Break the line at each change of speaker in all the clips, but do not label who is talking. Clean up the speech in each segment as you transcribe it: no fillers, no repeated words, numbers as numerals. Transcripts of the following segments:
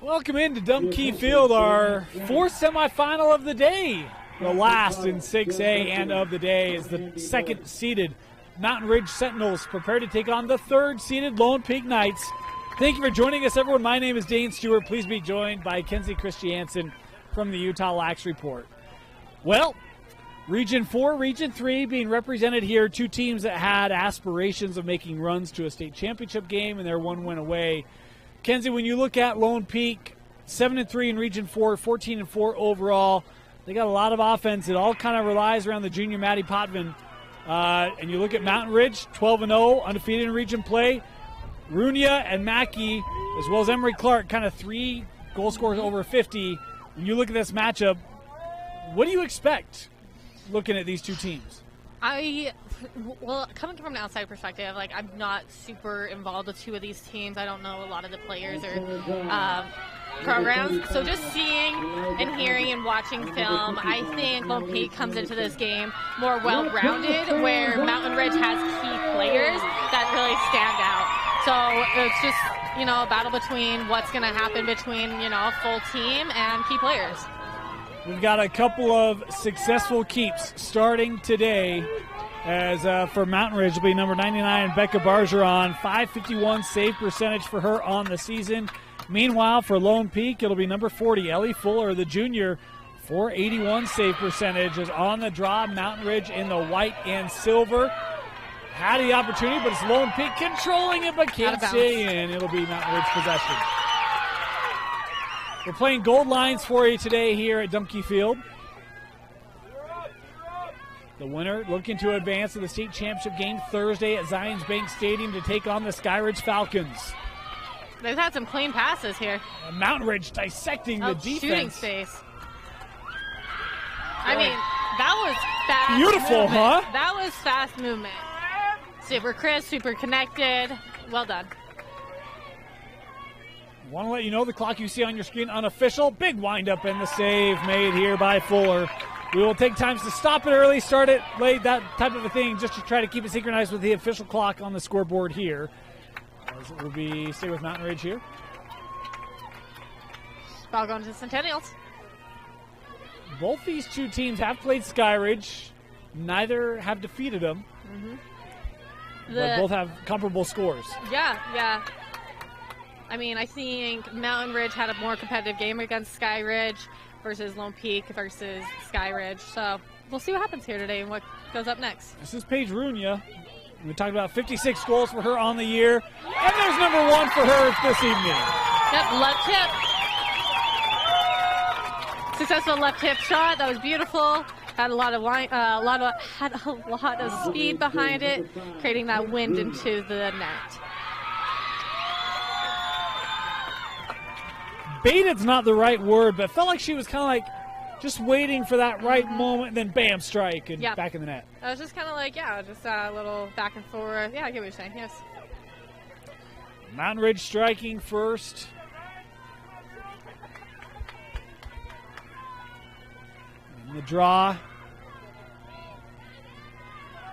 Welcome into Dumke Field, our fourth semifinal of the day. The last in 6A and of the day is the second-seeded Mountain Ridge Sentinels, prepared to take on the third-seeded Lone Peak Knights. Thank you for joining us, everyone. My name is Dane Stewart. Please be joined by Kenzie Christiansen from the Utah Lax Report. Well, Region 4, Region 3 being represented here. Two teams that had aspirations of making runs to a state championship game, and they're one win away. Kenzie, when you look at Lone Peak, 7-3 in Region 4, 14-4 overall, they got a lot of offense. It all kind of relies around the junior Maddie Potvin. And you look at Mountain Ridge, 12-0, undefeated in region play. Runia and Mackey, as well as Emery Clark, kind of three goal scorers over 50. When you look at this matchup, what do you expect looking at these two teams?
Well, coming from an outside perspective, I'm not super involved with two of these teams. I don't know a lot of the players or programs. So just seeing and hearing and watching film, I think Lone Peak comes into this game more well-rounded, where Mountain Ridge has key players that really stand out. So it's just, a battle between what's going to happen between, a full team and key players.
We've got a couple of successful keeps starting today. As for Mountain Ridge, it'll be number 99, Becca Bargeron, .551 save percentage for her on the season. Meanwhile, for Lone Peak, it'll be number 40, Ellie Fuller, the junior, .481 save percentage, is on the draw. Mountain Ridge in the white and silver. Had the opportunity, but it's Lone Peak controlling it, but can't stay in. It'll be Mountain Ridge possession. We're playing gold lines for you today here at Dumke Field. The winner looking to advance to the state championship game Thursday at Zions Bank Stadium to take on the Skyridge Falcons.
They've had some clean passes here.
And Mountain Ridge dissecting the defense.
Shooting space. I mean, that was fast
Beautiful,
movement.
huh?
That was fast movement. Super crisp, super connected. Well done.
Want to let you know the clock you see on your screen, unofficial. Big windup and the save made here by Fuller. We will take times to stop it early, start it late, that type of a thing, just to try to keep it synchronized with the official clock on the scoreboard here. As it will stay with Mountain Ridge here.
Ball going to the Sentinels.
Both these two teams have played Skyridge. Neither have defeated them. But both have comparable scores.
Yeah. I mean, I think Mountain Ridge had a more competitive game against Skyridge versus Lone Peak versus Skyridge. So we'll see what happens here today and what goes up next. This
is Paige Runia. We talked about 56 goals for her on the year. And there's number 1 for her this evening.
Yep, left hip. Successful left hip shot. That was beautiful. Had a lot of speed behind it, creating that wind into the net.
Baited's not the right word, but felt like she was kind of just waiting for that right moment, and then bam, strike, and back in the net.
I was just kind of just a little back and forth. Yeah, I get what you're saying, yes.
Mountain Ridge striking first. In the draw,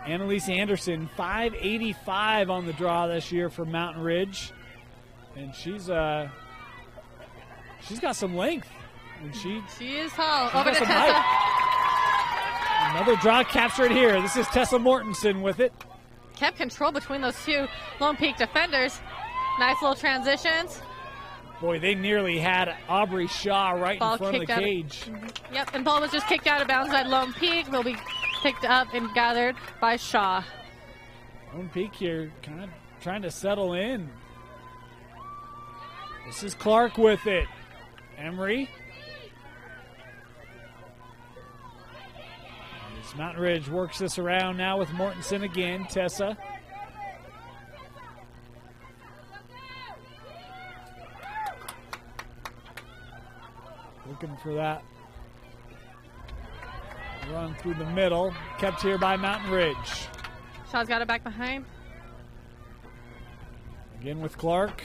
Annalise Anderson, .585 on the draw this year for Mountain Ridge. And she's got some length. And she
is tall. Over to Tessa.
Height. Another draw captured here. This is Tessa Mortensen with it.
Kept control between those two Lone Peak defenders. Nice little transitions.
Boy, they nearly had Aubrey Shaw right in front of the cage.
Yep, and ball was just kicked out of bounds by Lone Peak. Will be picked up and gathered by Shaw.
Lone Peak here kind of trying to settle in. This is Clark with it. Emery. As Mountain Ridge works this around now with Mortensen again. Tessa. Looking for that run through the middle. Kept here by Mountain Ridge.
Shaw's got it back behind.
Again with Clark.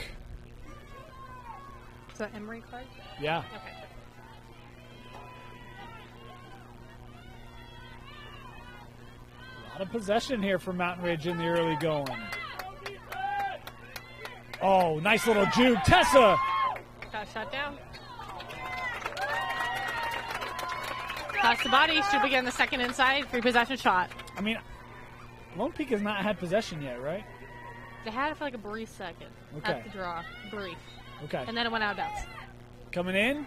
Is that Emery Clark?
Yeah.
Okay.
A lot of possession here for Mountain Ridge in the early going. Oh, nice little juke. Tessa
Got shut down. Pass the body. Should begin the second inside. Free possession shot.
I mean, Lone Peak has not had possession yet, right?
They had it for like a brief second.
Okay.
At the draw. Brief.
Okay.
And then it went out of bounds.
Coming in.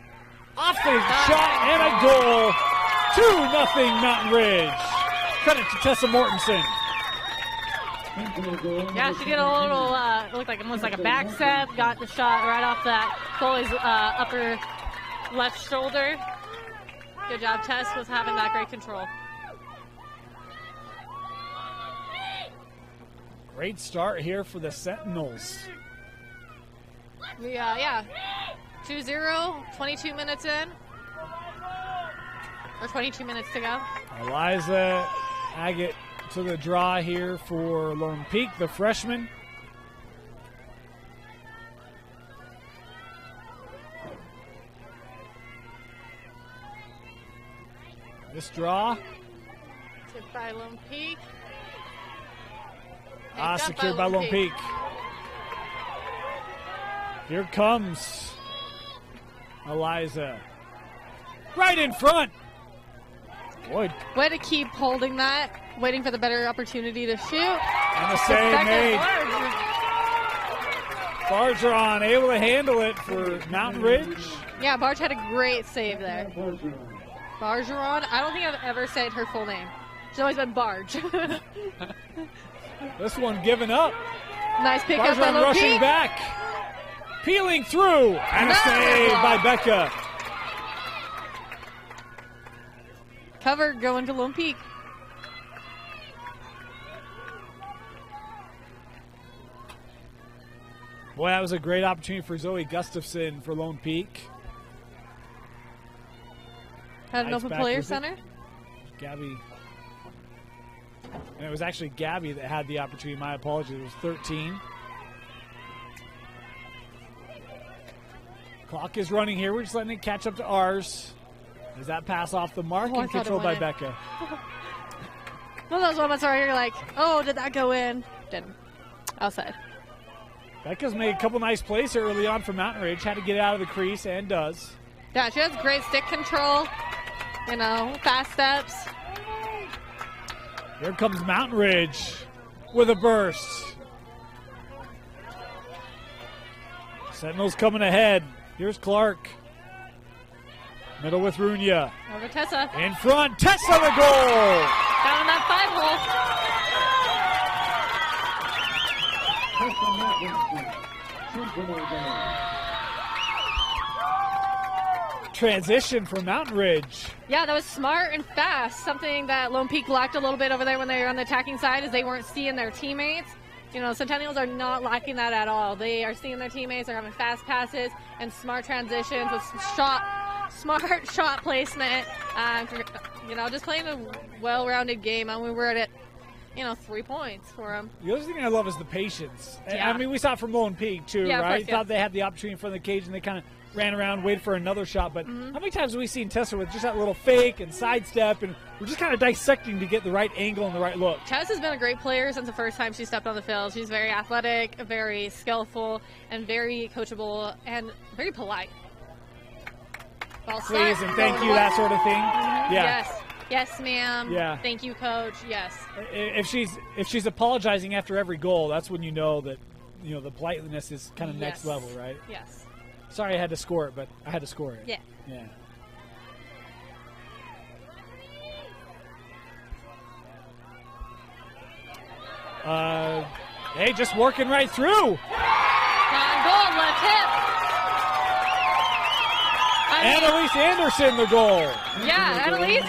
Off the shot and a goal. 2-0 Mountain Ridge. Credit to Tessa Mortensen.
Yeah, she did a little, it looked like almost like a back step. Got the shot right off that goalie's upper left shoulder. Good job, Tess, was having that great control.
Great start here for the Sentinels.
Yeah. 2-0, 22 minutes in. Or 22 minutes to go.
Eliza Agate to the draw here for Lone Peak, the freshman. This draw.
Tipped by Lone Peak.
Secured by Lone Peak. Here comes Eliza. Right in front. Boy.
Way to keep holding that, waiting for the better opportunity to shoot.
And the save made. Bargeron able to handle it for Mountain Ridge.
Yeah, Barge had a great save there. Bargeron. I don't think I've ever said her full name. She's always been Barge.
This one given up.
Nice pick up by
Bargeron rushing
Loki.
back. Peeling through. And a save by Becca.
Cover going to Lone Peak.
Boy, that was a great opportunity for Zoe Gustafson for Lone Peak.
Had an
Nice
open
back
player
with it.
center.
Gabby. And it was actually Gabby that had the opportunity. My apologies. It was 13. Clock is running here. We're just letting it catch up to ours. As that pass off the mark
Oh, I
and
thought it
controlled by
went in.
Becca.
One of those moments where you're like, oh, did that go in? Didn't. Outside.
Becca's made a couple nice plays here early on for Mountain Ridge. Had to get out of the crease and does.
Yeah, she has great stick control. You know, fast steps.
Here comes Mountain Ridge with a burst. Sentinels coming ahead. Here's Clark. Middle with Runya.
Over Tessa.
In front, Tessa the goal!
Down in that 5-hole.
Transition from Mountain Ridge.
Yeah, that was smart and fast. Something that Lone Peak lacked a little bit over there when they were on the attacking side is they weren't seeing their teammates. You know, Sentinels are not lacking that at all. They are seeing their teammates. They're having fast passes and smart transitions with smart shot placement. You know, just playing a well-rounded game. And we were at 3 points for them.
The other thing I love is the patience.
Yeah.
I mean, we saw it from Lone Peak, too,
Yeah, of
right?
course, yeah.
Thought they had the opportunity in front of the cage, and they kind of ran around, waited for another shot. But how many times have we seen Tessa with just that little fake and sidestep, and we're just kind of dissecting to get the right angle and the right look?
Tess has been a great player since the first time she stepped on the field. She's very athletic, very skillful, and very coachable, and very polite.
Please and thank you, that sort of thing. Yeah.
Yes, ma'am.
Yeah.
Thank you, coach. Yes.
If she's apologizing after every goal, that's when you know that the politeness is kind of next level, right?
Yes.
Sorry I had to score it, but I had to score it.
Yeah.
Hey, just working right through.
On goal, left hip.
Annalise Anderson, the goal.
Yeah, Annalise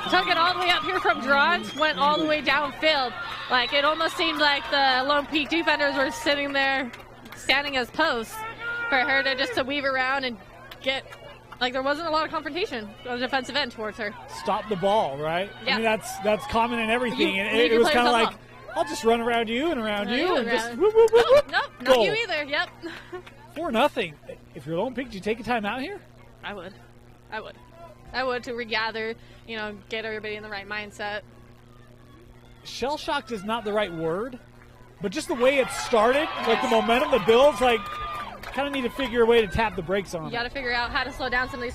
took it all the way up here from draws, went all the way downfield. Like, it almost seemed like the Lone Peak defenders were sitting there, standing as posts, for her to weave around and get, like, there wasn't a lot of confrontation on the defensive end towards her.
Stop the ball, right?
Yeah.
I mean, that's common in everything.
You
And it was
play
kind of
yourself
like, I'll just run around you and around you and just
around.
whoop, whoop, whoop, whoop.
Nope,
Goal.
not you either. Yep.
4-0. If you're Lone Peak, do you take a timeout here?
I would to regather, get everybody in the right mindset.
Shell-shocked is not the right word, but just the way it started, like the momentum, the builds, like kind of need to figure a way to tap the brakes on.
You got to figure out how to slow down some of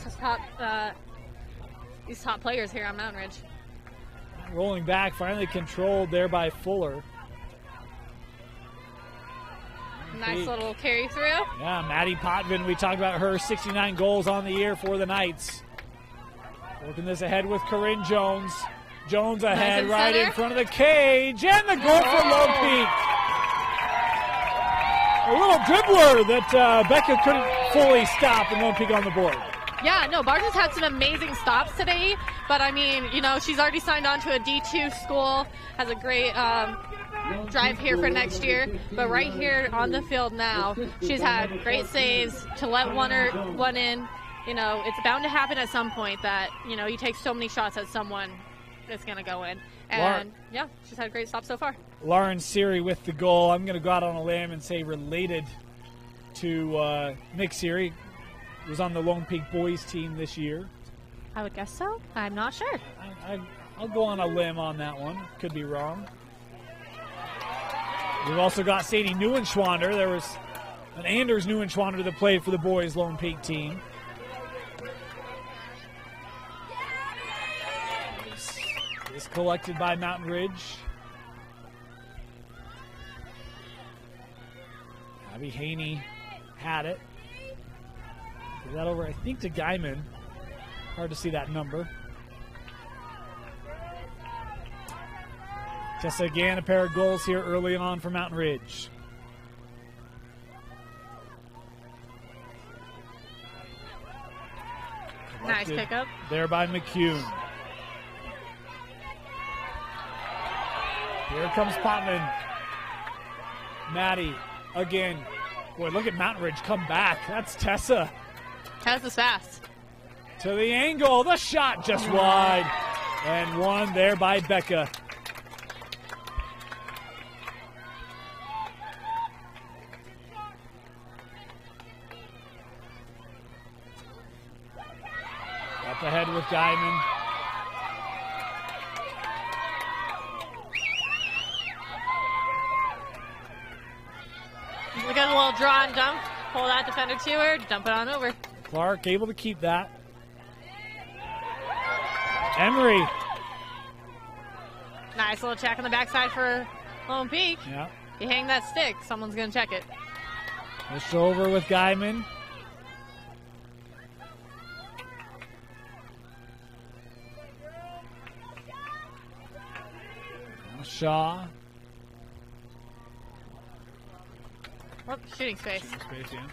these top players here on Mountain Ridge.
Rolling back, finally controlled there by Fuller.
Nice little carry through.
Yeah, Maddie Potvin, we talked about her 69 goals on the year for the Knights. Working this ahead with Corinne Jones. Jones ahead, right in front of the cage, and the goal for Lone Peak. A little dribbler that Becca couldn't fully stop, and Lone Peak on the board.
Yeah, no, Barton's had some amazing stops today, but I mean, you know, she's already signed on to a D2 school, has a great drive here for next year, but right here on the field now, she's had great saves to let one in. You know, it's bound to happen at some point that, you know, you take so many shots at someone, it's going to go in. And, yeah, she's had a great stop so far. Lauren
Seary with the goal. I'm going to go out on a limb and say related to Nick Seary. Was on the Lone Peak boys team this year.
I would guess so. I'm not sure.
I'll go on a limb on that one. Could be wrong. We've also got Sadie Neuenschwander. There was an Anders Neuenschwander that played for the boys Lone Peak team. Is collected by Mountain Ridge. Abby Haney had it. Give that over, I think, to Guyman. Hard to see that number. Tessa again, a pair of goals here early on for Mountain Ridge.
Nice pickup.
There by McCune. Here comes Potman. Maddie again. Boy, look at Mountain Ridge come back. That's Tessa.
Tessa's fast.
To the angle. The shot just wide. And one there by Becca. Up ahead with Guyman.
We got a little draw and dump. Pull that defender to her, dump it on over.
Clark able to keep that. Emery.
Nice little check on the backside for Lone Peak.
Yeah.
You hang that stick, someone's going to check it.
Pushed over with Guyman. Shaw.
Oh, shooting space.
Shooting space, yeah.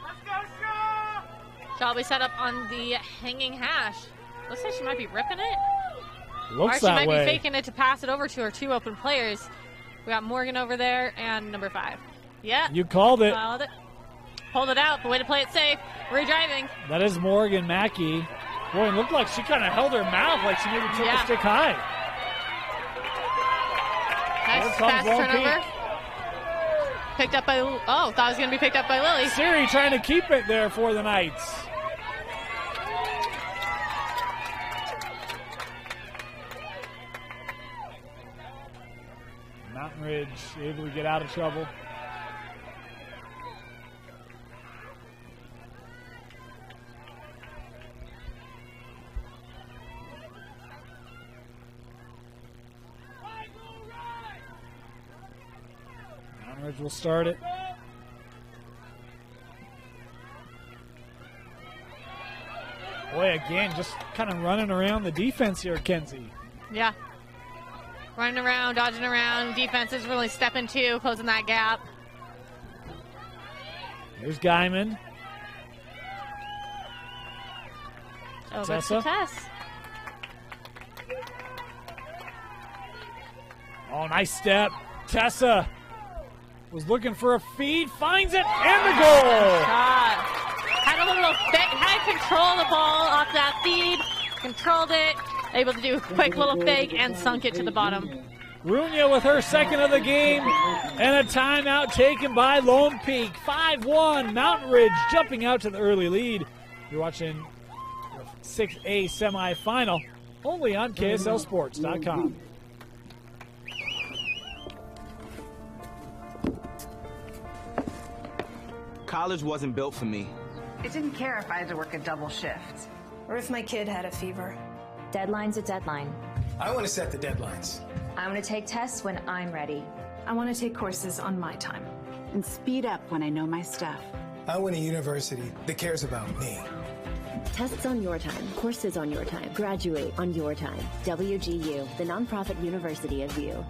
Let's go, Shaw! Shaw will be set up on the hanging hash. Looks like she might be ripping it.
Looks
or she
that
might
way.
be faking it to pass it over to her two open players. We got Morgan over there and number 5. Yeah.
You called it.
Called it. Pulled it out. The way to play it safe. Redriving.
That is Morgan Mackey. Boy, it looked like she kind of held her mouth like she maybe took the stick high.
Nice fast turnover. Picked up by, thought it was going to be picked up by Lily.
Siri trying to keep it there for the Knights. Mountain Ridge able to get out of trouble. Mountain Ridge will start it. Boy, again, just kind of running around the defense here, Kenzie.
Yeah. Running around, dodging around. Defense is really stepping to, closing that gap.
Here's Guyman.
Over to Tess.
Oh, nice step. Tessa was looking for a feed, finds it, and the goal.
Had a little fit, had to control the ball off that feed, controlled it, able to do a quick little fake and sunk it to the bottom.
Runia with her second of the game, and a timeout taken by Lone Peak. 5-1, Mountain Ridge jumping out to the early lead. You're watching the 6A semifinal only on KSLSports.com.
college wasn't built for me.
I didn't care if I had to work a double shift.
Or if my kid had a fever.
Deadline's a deadline.
I want to set the deadlines.
I want to take tests when I'm ready.
I want to take courses on my time.
And speed up when I know my stuff.
I want a university that cares about me.
Tests on your time, courses on your time, graduate on your time. WGU, the nonprofit university of you.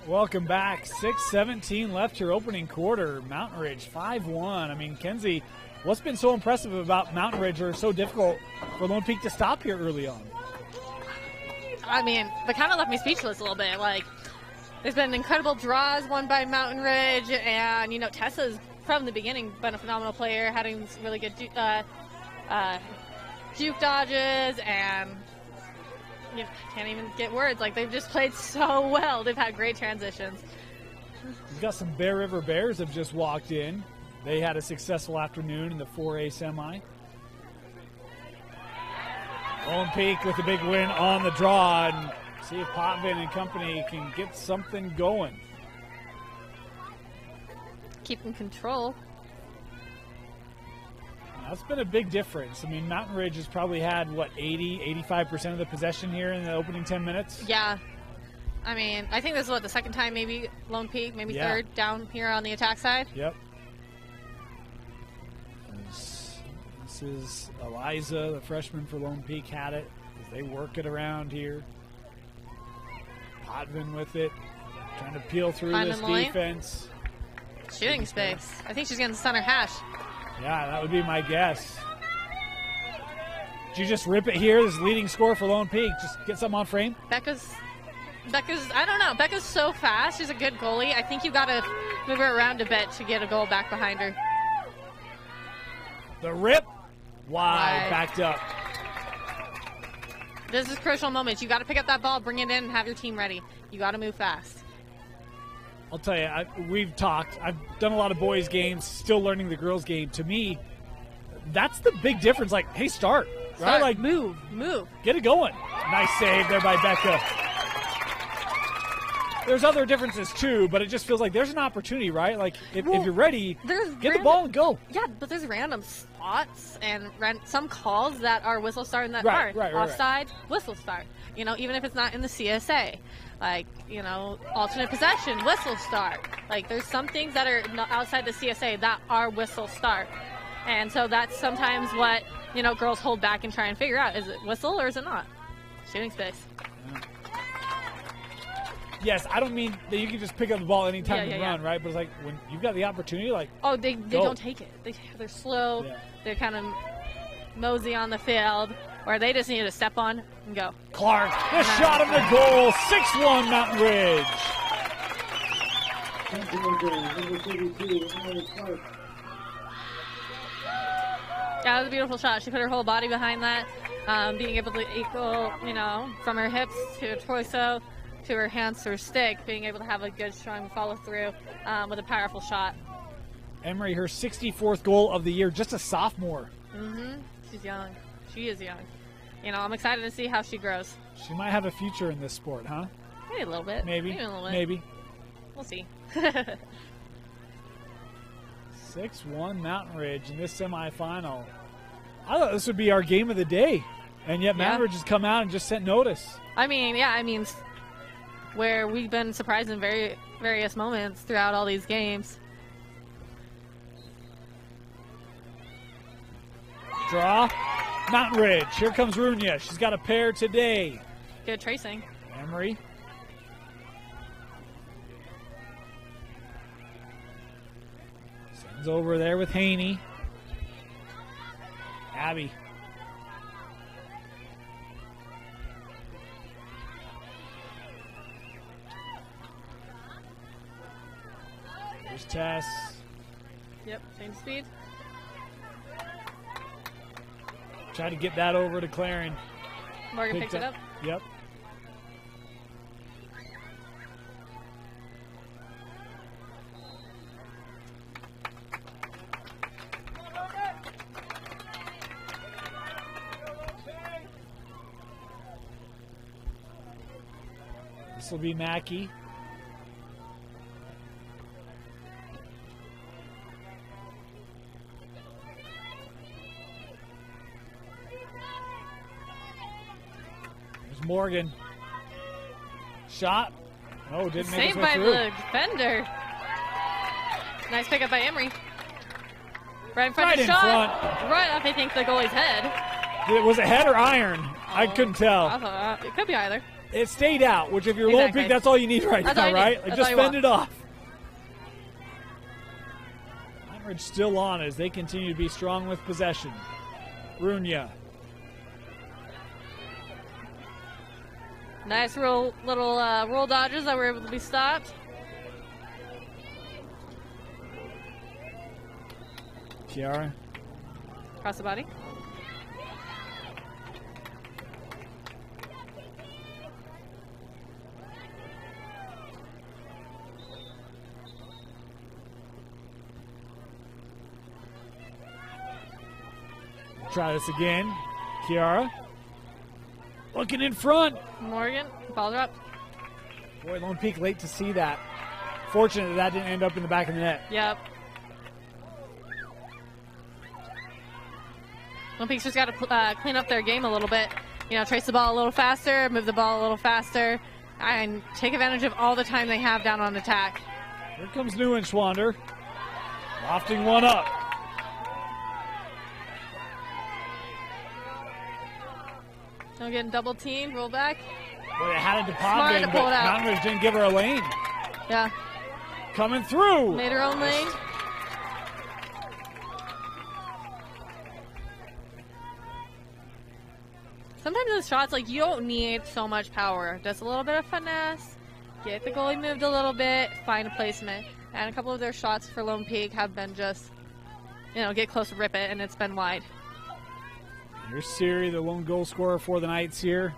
Welcome back. 6:17 left here, opening quarter. Mountain Ridge 5-1. I mean, Kenzie, what's been so impressive about Mountain Ridge or so difficult for Lone Peak to stop here early on?
I mean, that kind of left me speechless a little bit. Like, there's been incredible draws won by Mountain Ridge, and, you know, Tessa's from the beginning been a phenomenal player, having really good juke dodges, and you can't even get words. Like, they've just played so well. They've had great transitions.
We've got some Bear River Bears have just walked in. They had a successful afternoon in the 4A semi. Lone Peak with a big win on the draw, and see if Potvin and company can get something going.
Keeping control.
That's been a big difference. I mean, Mountain Ridge has probably had, what, 85% of the possession here in the opening 10 minutes?
Yeah. I mean, I think this is, what, the second time maybe Lone Peak, maybe third down here on the attack side?
Yep. This is Eliza, the freshman for Lone Peak, had it as they work it around here. Potvin with it, trying to peel through this defense.
Shooting space. I think she's getting the center hash.
Yeah, that would be my guess. Did you just rip it here? This leading score for Lone Peak. Just get something on frame.
Becca's, I don't know. Becca's so fast. She's a good goalie. I think you got to move her around a bit to get a goal back behind her.
The rip. Wide, backed up.
This is crucial moments. You got to pick up that ball, bring it in, and have your team ready. You got to move fast.
I'll tell you, we've talked. I've done a lot of boys' games, still learning the girls' game. To me, that's the big difference. Like, hey, start. Right? Like,
move.
Get it going. Nice save there by Becca. There's other differences, too, but it just feels like there's an opportunity, right? Like, if you're ready, get the ball and go.
Yeah, but there's random spots and some calls that are whistle start in that part. Offside, whistle start. You know, even if it's not in the CSA. Like, you know, alternate possession, whistle start. Like, there's some things that are outside the CSA that are whistle start. And so that's sometimes what, you know, girls hold back and try and figure out. Is it whistle or is it not? Shooting space.
Yeah. Yes, I don't mean that you can just pick up the ball anytime you run, right? But it's like when you've got the opportunity, like,
oh, they don't take it. They're slow. Yeah. They're kind of mosey on the field, or they just need to step on and go.
Clark, the shot of the goal, 6-1 Mountain Ridge.
Yeah, that was a beautiful shot. She put her whole body behind that. being able to equal, from her hips to her torso to her hands to her stick, being able to have a good, strong follow through with a powerful shot.
Emery, her 64th goal of the year, just a sophomore.
She's young. She is young. I'm excited to see how she grows.
She might have a future in this sport, huh?
Maybe a little bit.
Maybe.
A little bit.
Maybe.
We'll see.
6-1 Mountain Ridge in this semifinal. I thought this would be our game of the day, and yet Mountain Ridge has come out and just sent notice.
Where we've been surprised in various moments throughout all these games.
Draw. Mountain Ridge. Here comes Runya. She's got a pair today.
Good tracing.
Emery. Sends over there with Haney. Abby. Here's Tess.
Yep, same speed.
Try to get that over to Claren.
Morgan picked it up.
Yep. This will be Mackey. Morgan. Shot. Oh, didn't make
Saved
its way
by
through.
the defender. Nice pickup by Emery. Right in front
Right
of the
in
shot.
front.
Right up, I think, the goalie's head.
Was it head or iron? I couldn't tell.
I thought, it could be either.
It stayed out, which if you're
Exactly.
Lone Peak, that's all you need right
That's all
now,
you need.
right? Like
That's
just
all you
fend
want.
it off. Mountain Ridge still on as they continue to be strong with possession. Runya.
Nice little roll dodges that were able to be stopped.
Kiara.
Across the body.
Try this again. Kiara. Looking in front.
Morgan, ball dropped.
Boy, Lone Peak late to see that. Fortunate that didn't end up in the back of the net.
Yep. Lone Peak's just got to clean up their game a little bit. Trace the ball a little faster, move the ball a little faster, and take advantage of all the time they have down on attack.
Here comes Neuenschwander. Lofting one up.
Don't get double teamed, roll back.
Boy, they had it to pop
Smart
in,
to
but
pull it out.
Mountain Ridge didn't give her a lane.
Yeah,
Coming through.
made her own lane. Sometimes those shots, you don't need so much power. Just a little bit of finesse, get the goalie moved a little bit, find a placement. And a couple of their shots for Lone Peak have been just, get close, rip it, and it's been wide.
Here's Siri, the lone goal scorer for the Knights here.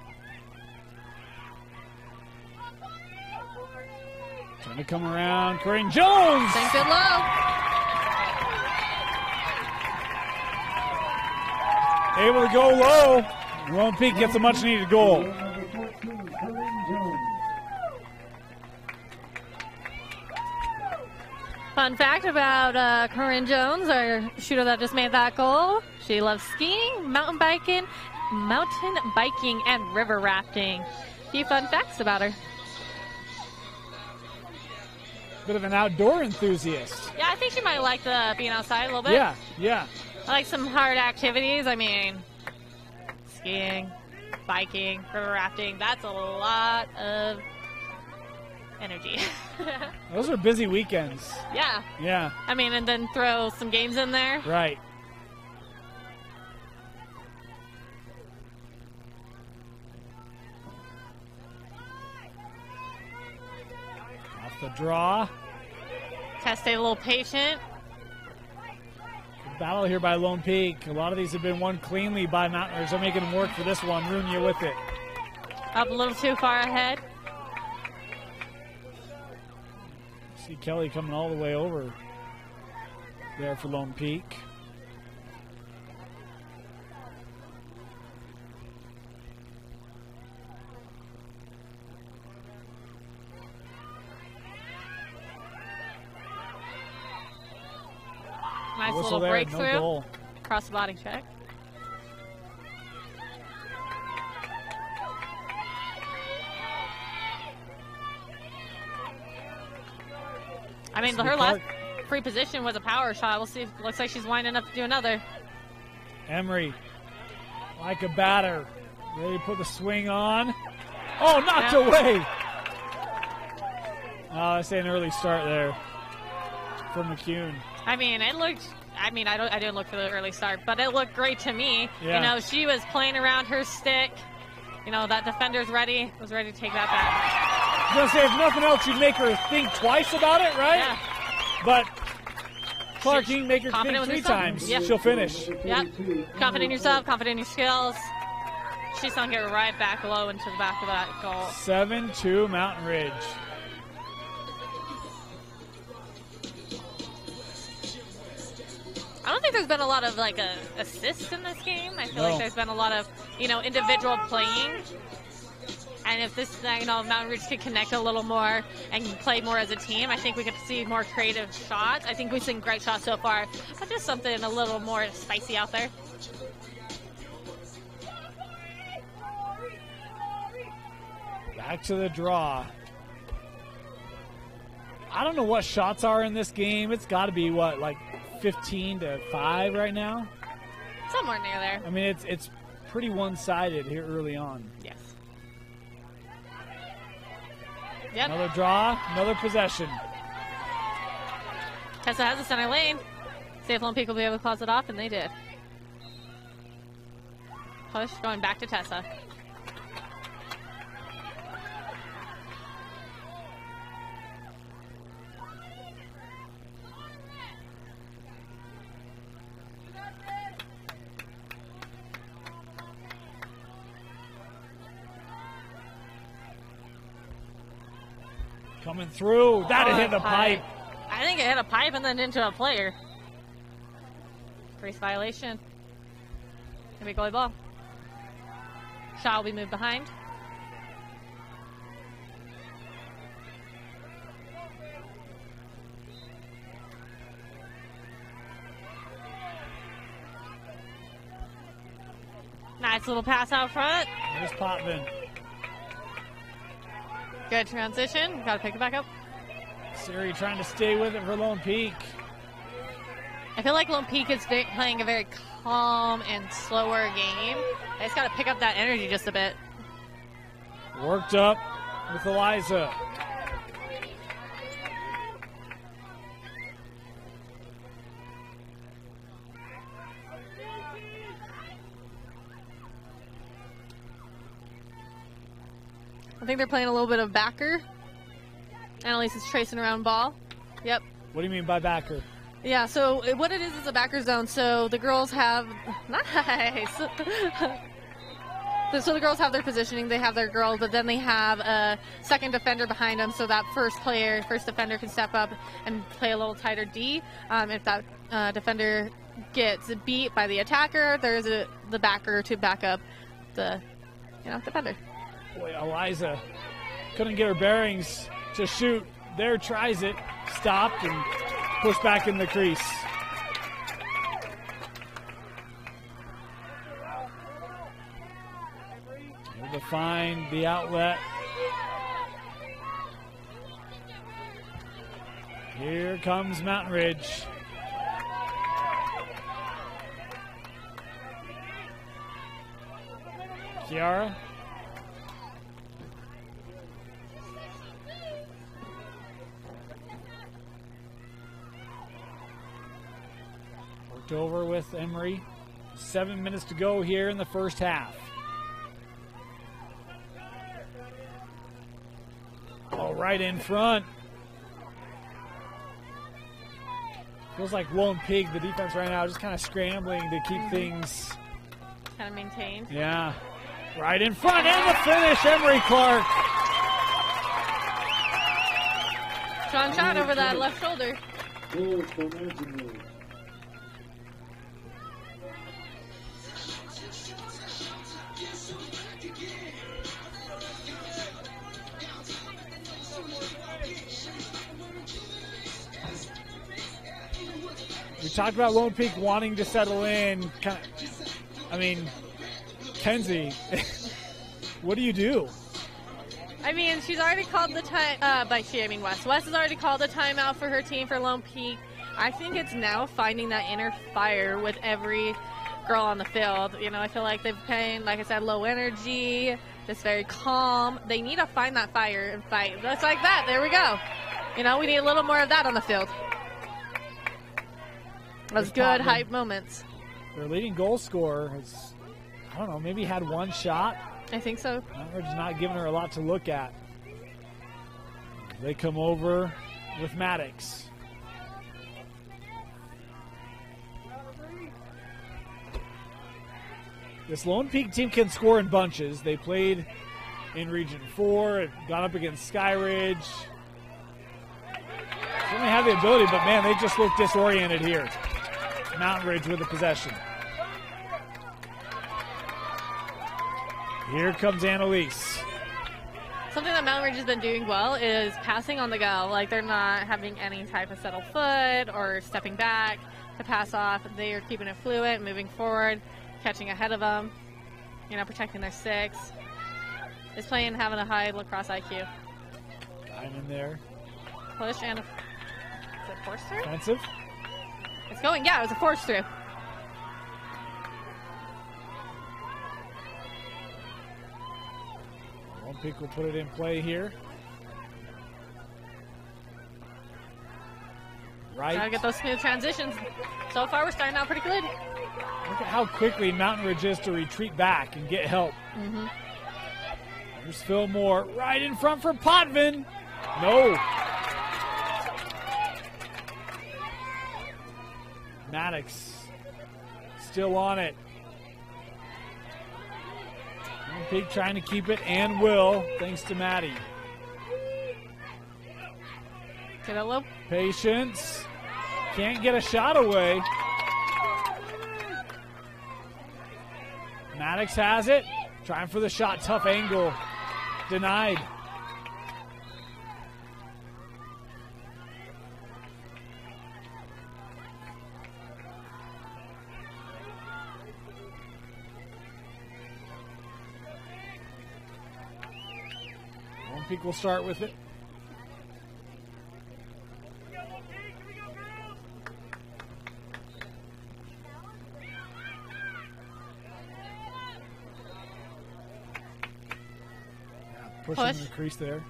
Trying to come around. Corinne Jones.
Sink it low.
Able to go low. Lone Peak gets a much needed goal.
Fun fact about Corinne Jones, our shooter that just made that goal. She loves skiing, mountain biking, and river rafting. A few fun facts about her.
Bit of an outdoor enthusiast.
Yeah, I think she might like the being outside a little bit.
Yeah, yeah.
I like some hard activities. Skiing, biking, river rafting. That's a lot of energy.
Those are busy weekends.
Yeah.
Yeah.
And then throw some games in there.
Right. Off the draw.
Tess stayed a little patient.
Could battle here by Lone Peak. A lot of these have been won cleanly by Mountain Ridge. They're making them work for this one. Runia with it.
Up a little too far ahead.
See Kelly coming all the way over there for Lone Peak.
Nice
Whistle
little
there,
breakthrough.
no goal.
Cross body check. I mean, her last free position was a power shot. We'll see. Looks like she's winding up to do another.
Emery, like a batter, ready to put the swing on. Oh, knocked away. Oh, I say an early start there for McCune.
I mean, it looked. I mean, I didn't look for the early start, but it looked great to me.
Yeah.
You know, she was playing around her stick. You know, that defender's was ready to take that back.
I was going to say, if nothing else, you'd make her think twice about it, right?
Yeah.
But Clark, you can make her
confident
think
with
3
herself.
times.
Yeah.
She'll finish.
Yep. Confident in yourself, confident in your skills. She's going to get right back low into the back of that goal.
7-2 Mountain Ridge.
I don't think there's been a lot of like assists in this game. I feel
No.
like there's been a lot of, you know, individual playing. And if this, you know, Mountain Ridge could connect a little more and play more as a team, I think we could see more creative shots. I think we've seen great shots so far, but just something a little more spicy out there.
Back to the draw. I don't know what shots are in this game. It's got to be, what, like 15-5 right now?
Somewhere near there.
I mean, it's pretty one-sided here early on.
Yes. Yep.
Another draw, another possession.
Tessa has the center lane. See if Lone Peak will be able to close it off, and they did. Push going back to Tessa.
Coming through. That hit the pipe.
I think it hit a pipe and then into a player. Crease violation. Gonna be goalie ball. Shot will be moved behind. Nice little pass out front.
There's Potvin.
Good transition. Got to pick it back up.
Siri trying to stay with it for Lone Peak.
I feel like Lone Peak is playing a very calm and slower game. They just got to pick up that energy just a bit.
Worked up with Eliza.
I think they're playing a little bit of backer. Annalise is tracing around ball. Yep.
What do you mean by backer?
Yeah, so what it is a backer zone. So the girls have, nice. So the girls have their positioning, they have their girl, but then they have a second defender behind them, so that first defender can step up and play a little tighter D. If that defender gets beat by the attacker, there's the backer to back up the defender.
Boy, Eliza couldn't get her bearings to shoot. There, tries it, stopped, and pushed back in the crease. Able to find the outlet. Here comes Mountain Ridge. Kiara. Worked over with Emery. 7 minutes to go here in the first half. All right in front. Feels like Lone Peak, the defense right now, just kind of scrambling to keep things
kind of maintained.
Yeah. Right in front, and the finish, Emery Clark.
Strong shot over that left shoulder.
We talked about Lone Peak wanting to settle in. I mean, Kenzie, what do you do?
I mean, she's already called the time, by she, I mean Wes. Wes has already called a timeout for her team for Lone Peak. I think it's now finding that inner fire with every girl on the field. You know, I feel like they've been, like I said, low energy, just very calm. They need to find that fire and fight. Just like that. There we go. You know, we need a little more of that on the field. Those good hype moments.
Their leading goal scorer has, I don't know, maybe had one shot.
I think so.
We're just not giving her a lot to look at. They come over with Maddox. This Lone Peak team can score in bunches. They played in Region 4. It got up against Skyridge. Certainly have the ability, but man, they just look disoriented here. Mountain Ridge with the possession. Here comes Annalise.
Something that Mountain Ridge has been doing well is passing on the go. Like, they're not having any type of settled foot or stepping back to pass off. They are keeping it fluid, moving forward, catching ahead of them, you know, protecting their six. Is playing, having a high lacrosse IQ.
I'm in there.
Push and is it force through?
Offensive.
It's going, yeah, it was a force through.
Lone Peak will put it in play here. Right.
Gotta get those smooth transitions. So far, we're starting out pretty good.
Look at how quickly Mountain Ridge is to retreat back and get help.
Mm-hmm.
There's Fillmore right in front for Potvin. No. Maddox still on it. Lone Peak trying to keep it and will, thanks to Maddie.
Get a little
Patience. Can't get a shot away. Maddox has it. Trying for the shot. Tough angle. Denied. Lone Peak will start with it. Pushing the crease there.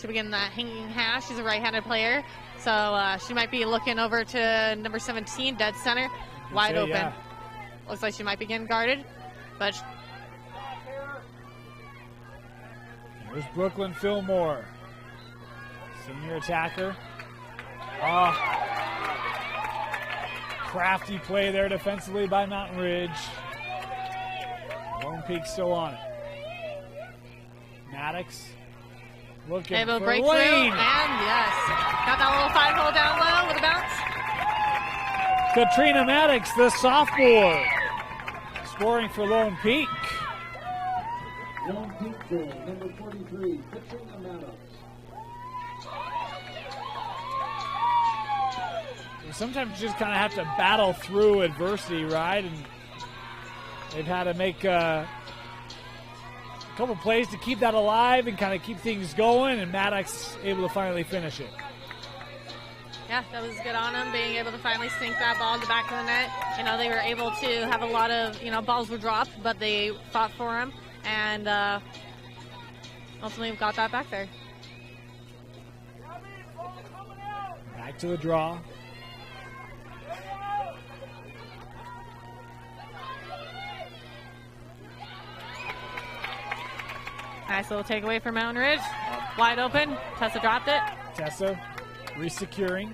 to begin that hanging hash. She's a right-handed player, so she might be looking over to number 17, dead center, wide open. Yeah. Looks like she might be getting guarded, but
there's Brooklyn Fillmore, senior attacker. Oh, crafty play there defensively by Mountain Ridge. Lone Peak still on it. Maddox looking
able
for
breakthrough,
Lane.
and yes, got that little 5-hole down low with a bounce.
Katrina Maddox, the sophomore, scoring for Lone Peak.
Lone Peak goal, number 43, Katrina Maddox.
Sometimes you just kind of have to battle through adversity, right? And they've had to make a couple plays to keep that alive and kind of keep things going, and Maddox able to finally finish it.
Yeah, that was good on them, being able to finally sink that ball in the back of the net. You know, they were able to have a lot of, balls were dropped, but they fought for them, and ultimately got that back there.
Back to the draw.
Nice little takeaway for Mountain Ridge. Wide open. Tessa dropped it.
Tessa resecuring.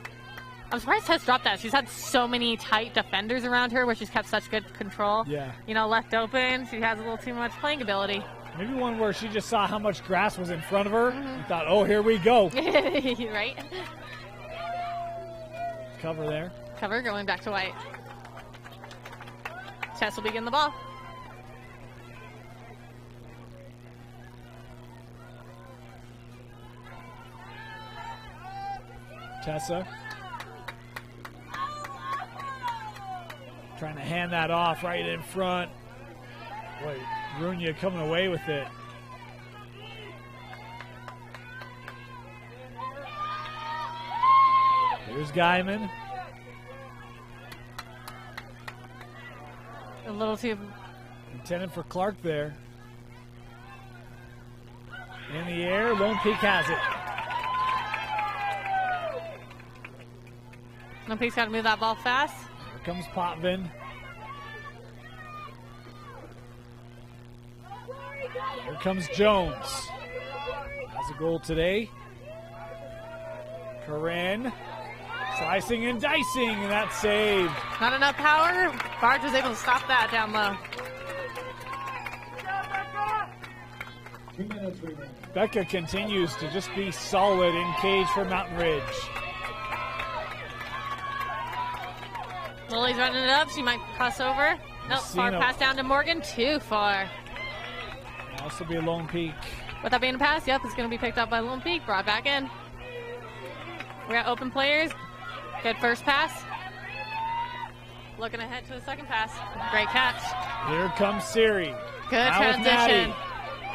I'm surprised Tess dropped that. She's had so many tight defenders around her where she's kept such good control.
Yeah.
You know, left open. She has a little too much playing ability.
Maybe one where she just saw how much grass was in front of her and thought, oh, here we go.
Right?
Cover there.
Cover going back to white. Tess will begin the ball.
Tessa trying to hand that off right in front. Boy, Runya coming away with it. Here's Guyman.
A little too...
Intended for Clark there. In the air, Lone Peak has it.
Lone Peak's got to move that ball fast.
Here comes Potvin. Here comes Jones. Has a goal today. Corinne slicing and dicing, and that's saved.
Not enough power. Barge was able to stop that down low.
2 minutes remaining.
Becca continues to just be solid in cage for Mountain Ridge.
Lily's running it up. She might cross over. Nope, far pass down to Morgan. Too far.
This will be a Lone Peak.
With that being a pass, yep, it's going to be picked up by Lone Peak. Brought back in. We got open players. Good first pass. Looking ahead to the second pass. Great catch.
Here comes Siri.
Good
now
transition.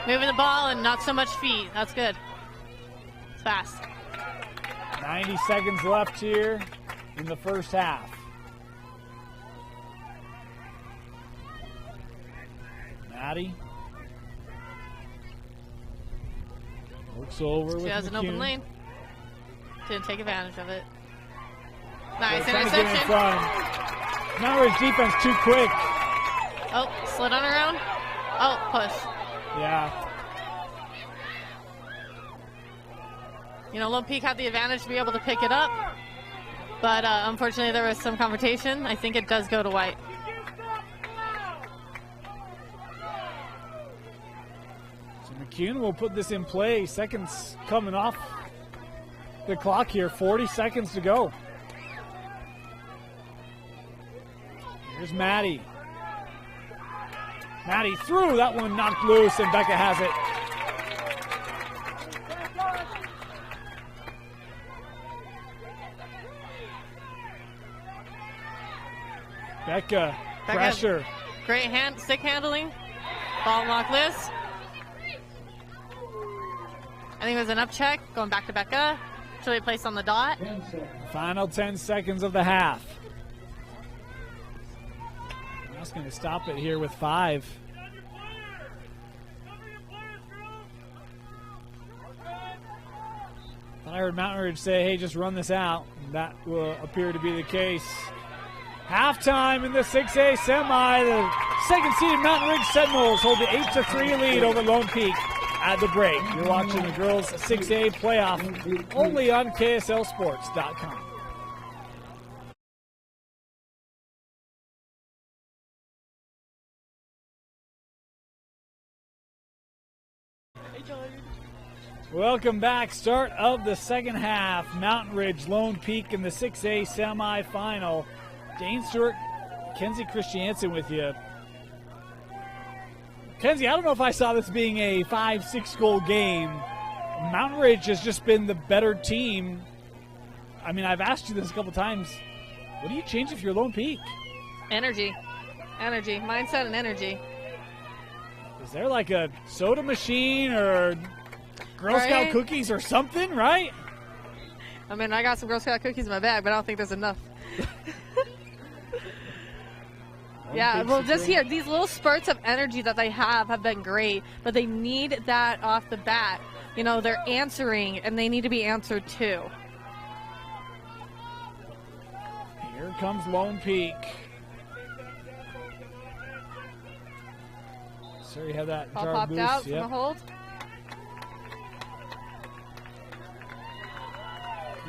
Moving the ball and not so much feet. That's good. It's fast.
90 seconds left here in the first half. Maddie works over.
She has an open lane. Didn't take advantage of it. Nice
Trying to get in
interception.
front. Mountain Ridge defense too quick.
Oh, slid on around. Oh, push.
Yeah.
You know, Lone Peak had the advantage to be able to pick it up, but unfortunately there was some confrontation. I think it does go to white.
So McCune will put this in play. Seconds coming off the clock here. 40 seconds to go. Here's Maddie. Maddie threw. That one knocked loose, and Becca has it. Becca, pressure.
Great stick handling. Ball lock loose. I think it was an up check. Going back to Becca. Actually placed on the dot.
Final 10 seconds of the half. That's going to stop it here with 5. I heard Mountain Ridge say, hey, just run this out. And that will appear to be the case. Halftime in the 6A semi. The second-seeded Mountain Ridge Sentinels hold the 8-3 lead over Lone Peak at the break. You're watching the girls' 6A playoff only on KSLSports.com. Welcome back. Start of the second half. Mountain Ridge, Lone Peak in the 6A semifinal. Dane Stewart, Kenzie Christiansen with you. Kenzie, I don't know if I saw this being a 5-6 goal game. Mountain Ridge has just been the better team. I mean, I've asked you this a couple times. What do you change if you're Lone Peak?
Energy. Energy. Mindset and energy.
Is there like a soda machine or Girl Scout cookies or something, right?
I mean, I got some Girl Scout cookies in my bag, but I don't think there's enough. Yeah, well, just here, these little spurts of energy that they have been great, but they need that off the bat. You know, they're answering, and they need to be answered too.
Here comes Lone Peak. So you have that
Ball
jar
popped
boost.
out from the hold.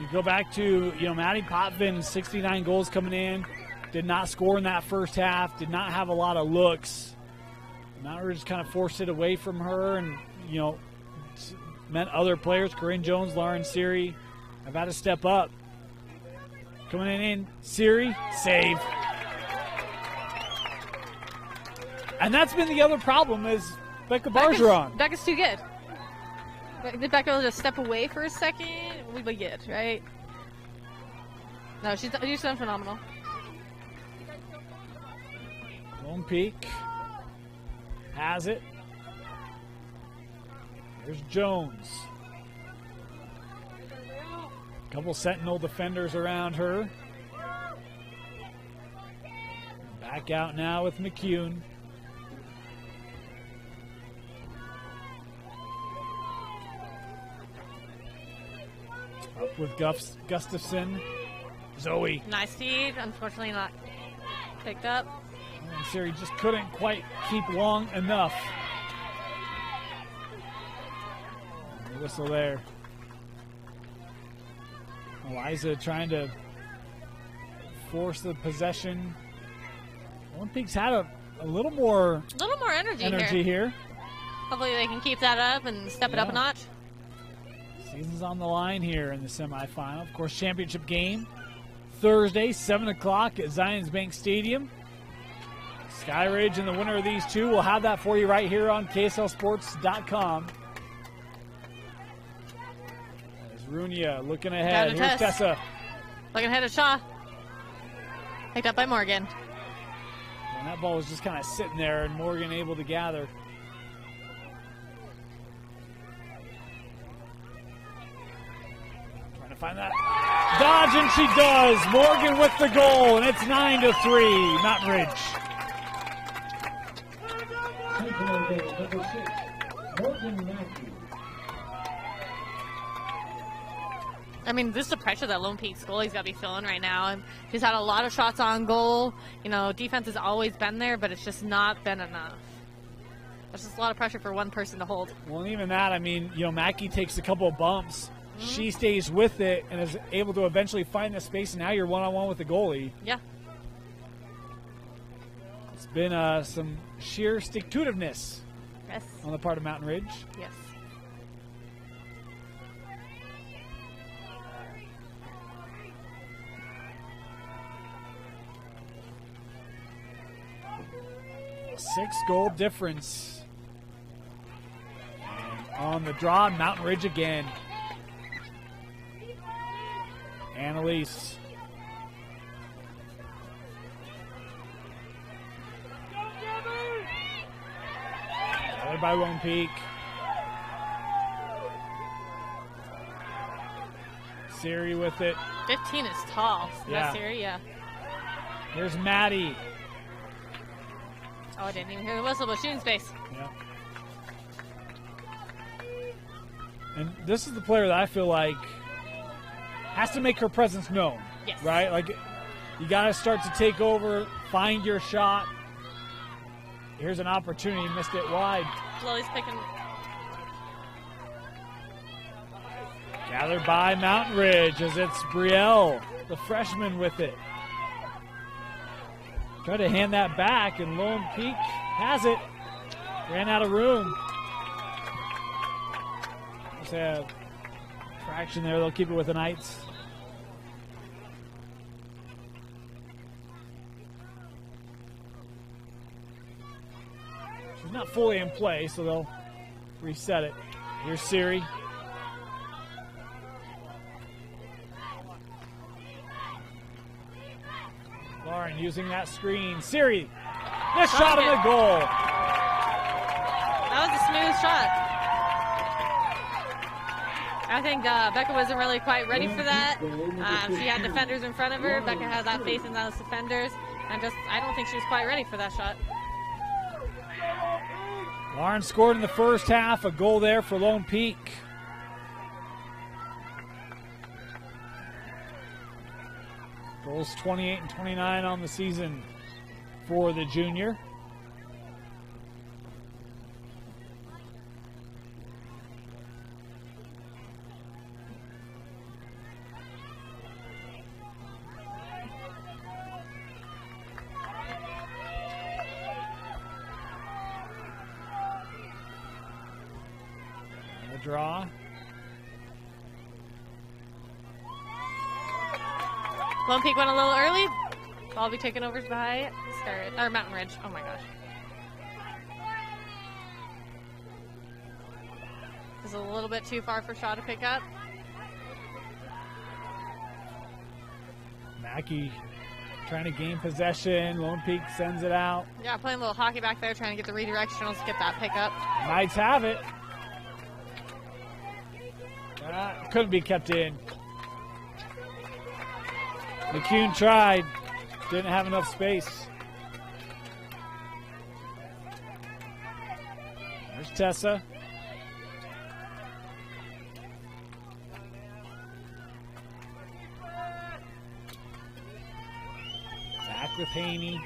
You go back to, Maddie Potvin, 69 goals coming in. Did not score in that first half. Did not have a lot of looks. Mount Ridge kind of forced it away from her and, meant other players, Corinne Jones, Lauren Siri, have had to step up. Coming in, Siri, save. And that's been the other problem is Becca Bergeron.
Becca's too good. Did Becca will just step away for a second? We would get, right? No, she's done phenomenal.
Lone Peak has it. There's Jones. Couple Sentinel defenders around her. Back out now with McCune. Up with Gustafson. Zoe.
Nice feed. Unfortunately not picked up.
And Siri just couldn't quite keep long enough. The whistle there. Eliza trying to force the possession. Olympics had a little more
energy
here.
Hopefully they can keep that up and step it up a notch.
Season's on the line here in the semifinal. Of course, championship game Thursday, 7 o'clock at Zions Bank Stadium. Skyridge and the winner of these two will have that for you right here on KSLSports.com. As Runia looking ahead. Here's Tessa.
Looking ahead at Shaw. Picked up by Morgan.
And that ball was just kind of sitting there and Morgan able to gather. Trying to find that. Dodge, and she does. Morgan with the goal, and it's 9-3. Mountain Ridge.
Sentinel goal number 6, Morgan Matthews.
I mean, this is the pressure that Lone Peak's goalie's got to be feeling right now. And she's had a lot of shots on goal. Defense has always been there, but it's just not been enough. There's just a lot of pressure for one person to hold.
Well, and even that, Mackey takes a couple of bumps. She stays with it and is able to eventually find the space, and now you're one-on-one with the goalie.
Yeah.
It's been some sheer stick-to-itiveness on the part of Mountain Ridge.
Yes.
A 6-goal difference. And on the draw, Mountain Ridge again. Annalise. Gathered by Lone Peak. Siri with it.
15 is tall.
Yeah.
Siri, yeah.
Here's Maddie.
Oh, I didn't even hear the whistle, but shooting space.
Yeah. And this is the player that I feel like has to make her presence known.
Yes.
Right? Like, you got to start to take over, find your shot. Here's an opportunity, missed it wide.
Chloe's picking.
Gathered by Mountain Ridge as it's Brielle, the freshman, with it. Try to hand that back, and Lone Peak has it. Ran out of room. Just have traction there. They'll keep it with the Knights. She's not fully in play, so they'll reset it. Here's Siri. Lauren using that screen. Siri, this shot of the goal.
That was a smooth shot. I think Becca wasn't really quite ready for that. She had defenders in front of her. Becca had that faith in those defenders. And I don't think she was quite ready for that shot.
Lauren scored in the first half. A goal there for Lone Peak. Goals 28 and 29 on the season for the junior. draw.
Lone Peak went a little early. Ball will be taken over by Mountain Ridge. Oh my gosh. This is a little bit too far for Shaw to pick up.
Mackey trying to gain possession. Lone Peak sends it out.
Yeah, playing a little hockey back there, trying to get the redirectionals, get that pickup.
Knights have it. Couldn't be kept in. McCune tried. Didn't have enough space. There's Tessa. Back with Haney.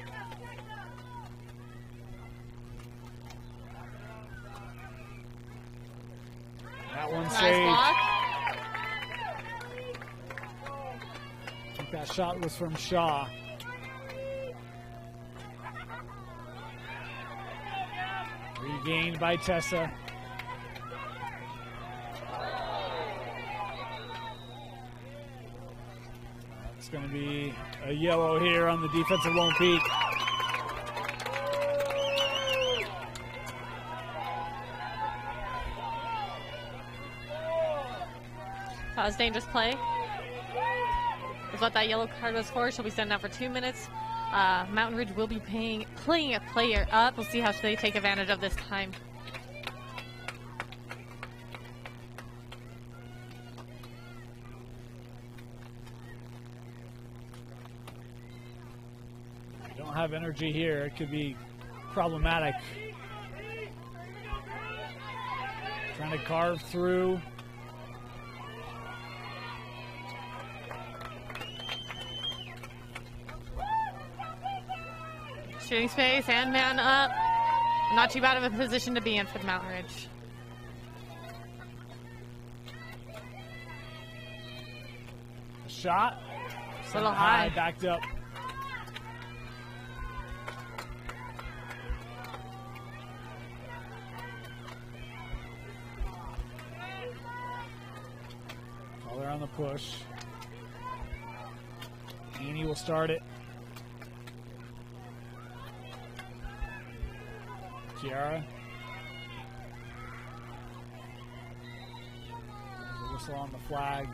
That one
Nice
saved.
block.
I think that shot was from Shaw. Regained by Tessa. That's going to be a yellow here on the defensive Lone Peak.
That was dangerous play. Is what that yellow card was for. She'll be sent out for 2 minutes. Mountain Ridge will be playing a player up. We'll see how they take advantage of this time.
If you don't have energy here, it could be problematic. Trying to carve through.
Shooting space and man up. Not too bad of a position to be in for the Mountain Ridge.
A shot.
A little high.
Backed up. While they're on the push. Haney will start it. Kiara. There's a whistle on the flag.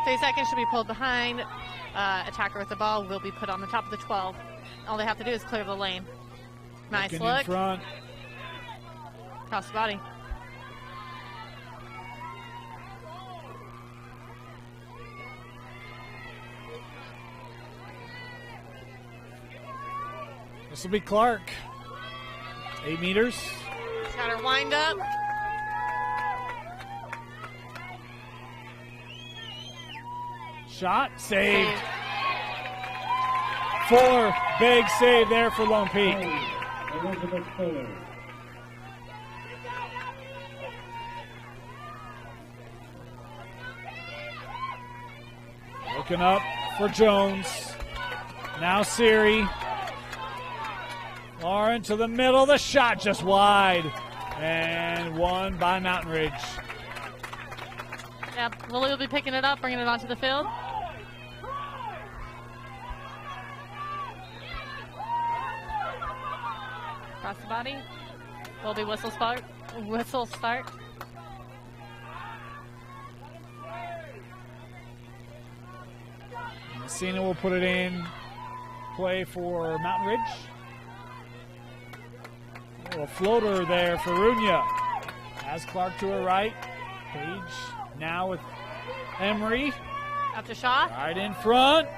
30 seconds, should be pulled behind. Attacker with the ball will be put on the top of the 12. All they have to do is clear the lane. Nice
Looking
look.
in front.
Cross the body.
This will be Clark. 8 meters.
Got her wind up.
Shot. Saved. 4. Big save there for Lone Peak.
Elizabeth Fuller.
Looking up for Jones. Now Siri. Lauren to the middle. The shot just wide. And won by Mountain Ridge.
Yep, Lily will be picking it up, bringing it onto the field. Cross the body. Will be whistle start. Whistle start.
Messina will put it in play for Mountain Ridge. A floater there for Runya. Has Clark to her right. Page now with Emery.
Up to Shaw.
Right in front.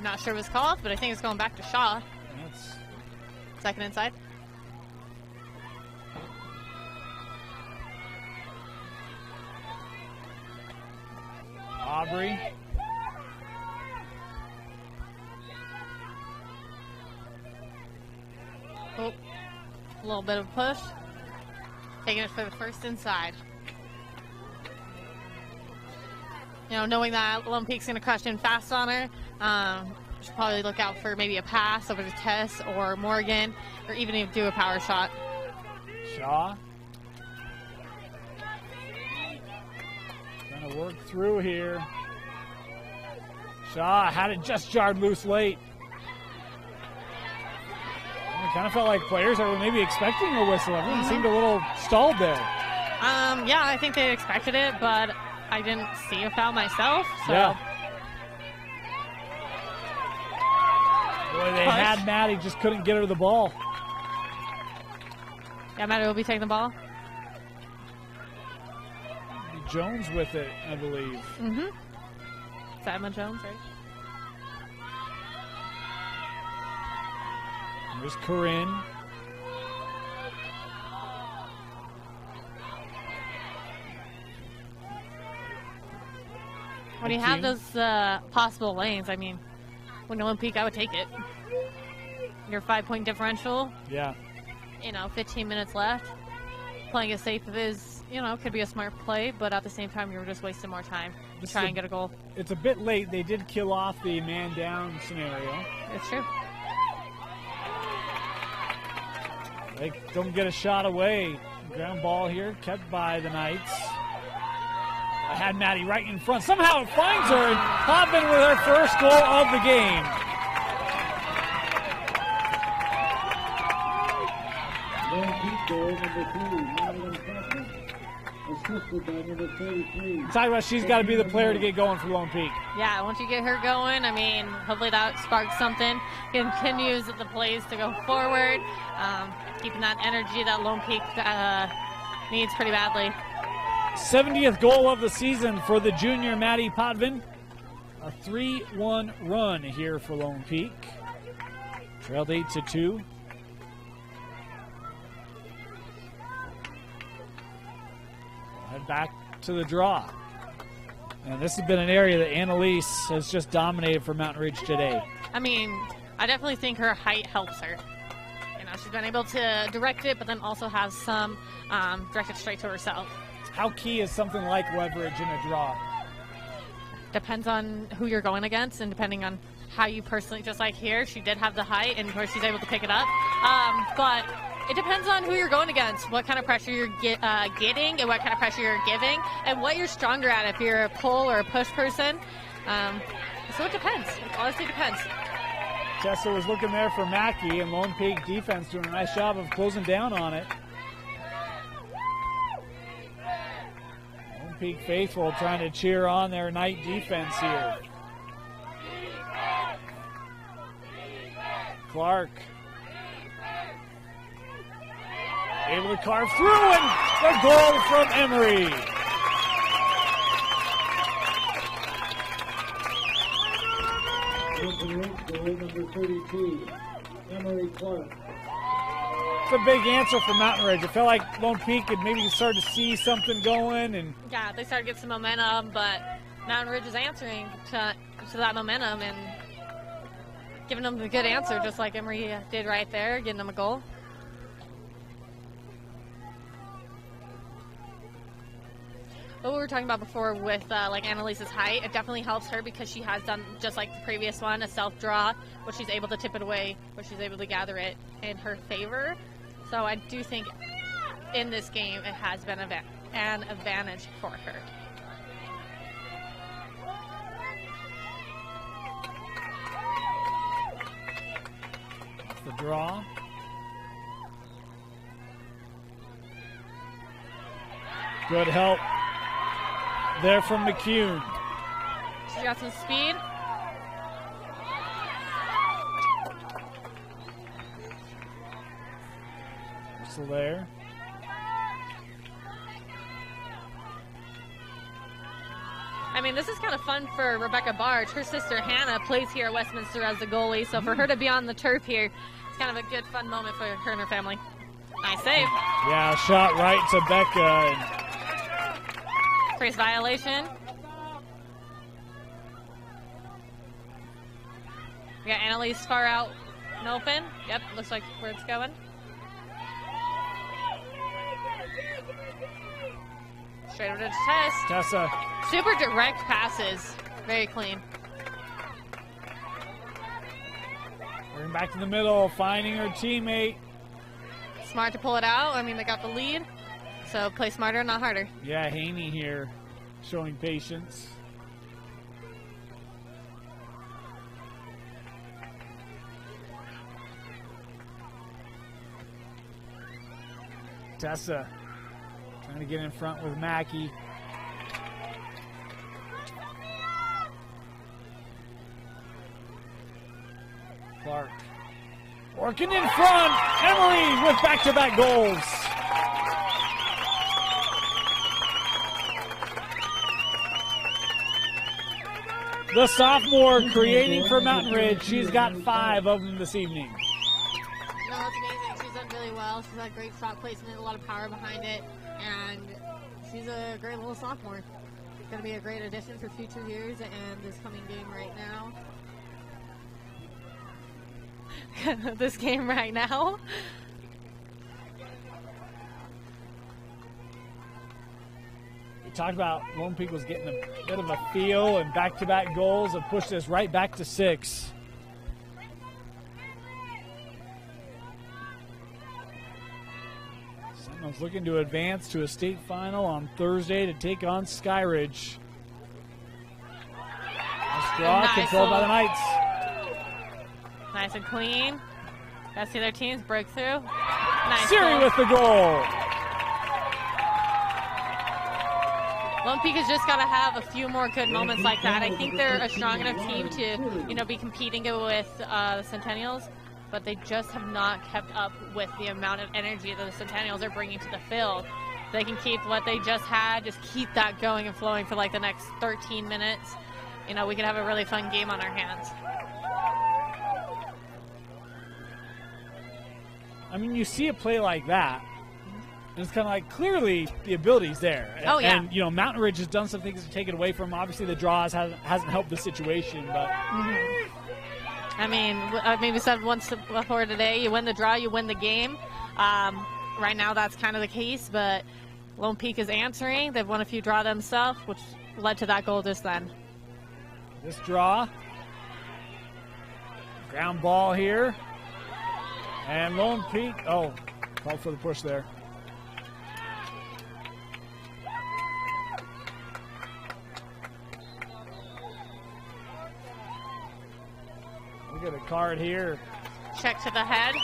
Not sure it was called, but I think it's going back to Shaw.
That's
Second inside.
Aubrey.
Oh, a little bit of a push. Taking it for the first inside. you know, knowing that Lone Peak's going to crush in fast on her, should probably look out for maybe a pass over to Tess or Morgan, or even do a power shot.
Shaw. Trying to work through here. Shaw had it just jarred loose late. It kind of felt like players that were maybe expecting a whistle. Everyone seemed a little stalled there.
Yeah, I think they expected it, but I didn't see a foul myself. So.
Yeah. Boy, they had Maddie, just couldn't get her the ball.
Yeah, Maddie will be taking the ball.
Jones with it, I believe.
Mm-hmm. Is that Emma Jones, right?
There's Corinne.
When you have those possible lanes, I mean, when Lone Peak, I would take it. Your 5-point differential.
Yeah.
You know, 15 minutes left. Playing it safe is, you know, could be a smart play, but at the same time, you're just wasting more time to try and get a goal.
It's a bit late. They did kill off the man down scenario.
It's true.
They don't get a shot away. Ground ball here, kept by the Knights. I had Maddie right in front. Somehow it finds her, and Potvin with her first goal of the game.
Lone Peak goal number 3, Madeline Potvin, assisted by number 33.
Talk about she's got to be the player to get going for Lone Peak.
Yeah, once you get her going, I mean, hopefully that sparks something. Continues the plays to go forward, keeping that energy that Lone Peak needs pretty badly.
70th goal of the season for the junior Maddie Potvin. A 3-1 run here for Lone Peak. Trailed 8-2. Head back to the draw. And this has been an area that Annalise has just dominated for Mountain Ridge today.
I mean, I definitely think her height helps her. You know, she's been able to direct it, but then also has some directed straight to herself.
How key is something like leverage in a draw?
Depends on who you're going against, and depending on how you personally, just like here, she did have the height, and where she's able to pick it up. But it depends on who you're going against, what kind of pressure you're getting, and what kind of pressure you're giving, and what you're stronger at, if you're a pull or a push person. So it depends. It honestly depends.
Tessa was looking there for Mackey, and Lone Peak defense doing a nice job of closing down on it. Lone Peak faithful trying to cheer on their night defense here. Clark able to carve through, and the goal from Emery.
Goal number 32, Emery Clark.
It's a big answer for Mountain Ridge. It felt like Lone Peak had maybe started to see something going, and
yeah, they started to get some momentum, but Mountain Ridge is answering to that momentum and giving them a good answer, just like Emery did right there, getting them a goal. What we were talking about before with like Annalise's height, it definitely helps her because she has done, just like the previous one, a self-draw, where she's able to tip it away, where she's able to gather it in her favor. So I do think in this game it has been an advantage for her.
the draw. Good help there from McCune.
She's got some speed.
Whistle there.
I mean, this is kind of fun for Rebecca Barge. Her sister Hannah plays here at Westminster as the goalie, so for her to be on the turf here, it's kind of a good, fun moment for her and her family. Nice save.
Yeah, shot right to Becca.
Crease violation. We got Annalise far out and open. Yep, looks like where it's going. Straight over to Tess.
Tessa.
Super direct passes. Very clean.
Bring back to the middle, finding her teammate.
Smart to pull it out. I mean, they got the lead. So play smarter, not harder.
Yeah, Haney here showing patience. Tessa trying to get in front with Mackey. Clark working in front. Emery with back-to-back goals. The sophomore creating for Mountain Ridge. She's got 5 of them this evening.
No, it's amazing. She's done really well. She's had great shot placement, a lot of power behind it, and she's a great little sophomore. Going to be a great addition for future years and this coming game right now. This game right now.
We talked about Lone Peak was getting a bit of a feel, and back-to-back goals have pushed us right back to 6. Sentinels looking to advance to a state final on Thursday to take on Skyridge. Nice draw,
Nice
controlled by the
little-
Knights.
Nice and clean. Let's see their teams break through. Nice
Siri
goal.
with the goal.
Lone Peak has just got to have a few more good moments like that. I think they're a strong enough team to, be competing with the Sentinels, but they just have not kept up with the amount of energy that the Sentinels are bringing to the field. They can keep what they just had, just keep that going and flowing for like the next 13 minutes. We could have a really fun game on our hands.
I mean, you see a play like that, and it's kind of like clearly the ability's there.
Oh, yeah.
And, Mountain Ridge has done some things to take it away from them. Obviously, the draws hasn't helped the situation, but.
I mean, I maybe said once before today, you win the draw, you win the game. Right now, that's kind of the case, but Lone Peak is answering. They've won a few draw themselves, which led to that goal just then.
This draw. Ground ball here. And Lone Peak, called for the push there. We get a card here.
Check to the head.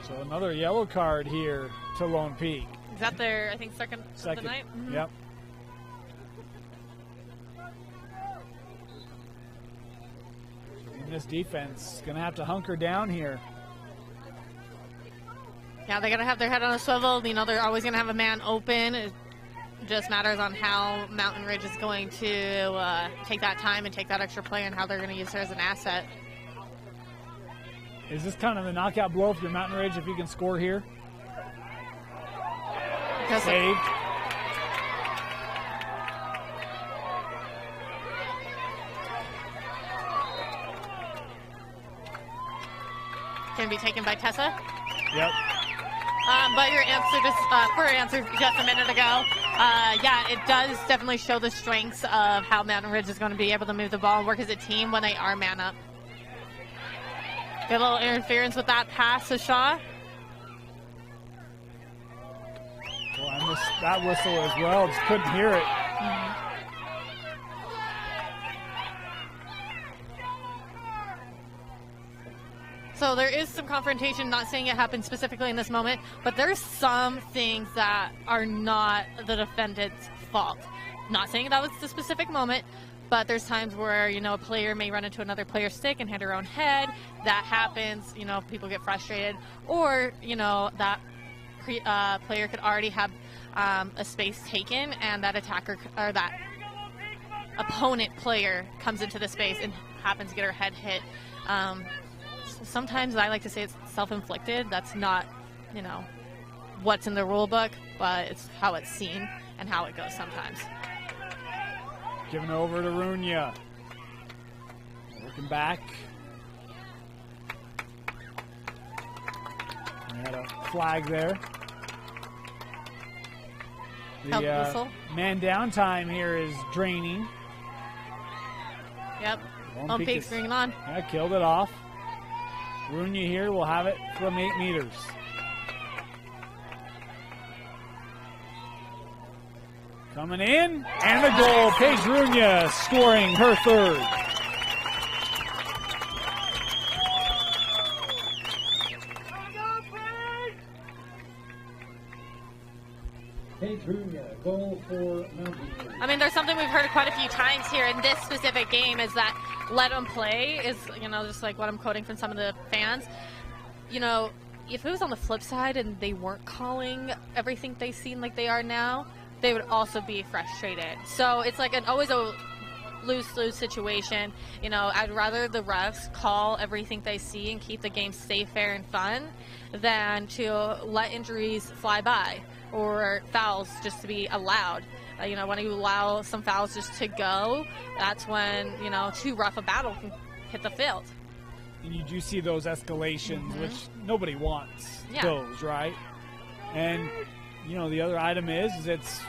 So another yellow card here to Lone Peak.
Is that their, I think, second of the night? Mm-hmm.
Yep. And this defense is going to have to hunker down here.
Yeah, they're going to have their head on a swivel. They're always going to have a man open. It just matters on how Mountain Ridge is going to take that time and take that extra play and how they're going to use her as an asset.
Is this kind of the knockout blow for your Mountain Ridge if you can score here? Saved.
Can be taken by Tessa.
Yep.
But your answer just a minute ago, yeah, it does definitely show the strengths of how Mountain Ridge is going to be able to move the ball and work as a team when they are man up. Get a little interference with that pass to Shaw.
Well, I missed that whistle as well. Just couldn't hear it.
So there is some confrontation, not saying it happened specifically in this moment, but there's some things that are not the defendant's fault. Not saying that was the specific moment, but there's times where, a player may run into another player's stick and hit her own head. That happens, people get frustrated. Or, that player could already have a space taken, and that attacker or that opponent player comes into the space and happens to get her head hit. Sometimes I like to say it's self-inflicted. That's not, what's in the rule book, but it's how it's seen and how it goes sometimes.
Giving over to Runya. Working back. We had a flag there. The man down time here is draining.
Yep. Lone Peak's bringing on.
Yeah, killed it off. Runya here will have it from 8 meters. Coming in, and the goal. Paige Runya scoring her third.
Goal for Mountain.
I mean, there's something we've heard quite a few times here in this specific game is that let them play is, just like what I'm quoting from some of the fans. If it was on the flip side and they weren't calling everything they seem like they are now, they would also be frustrated. So it's like always a lose-lose situation. I'd rather the refs call everything they see and keep the game safe, fair, and fun than to let injuries fly by or fouls just to be allowed. When you allow some fouls just to go, that's when, too rough a battle can hit the field.
And you do see those escalations, which nobody wants those, right? And, the other item is it's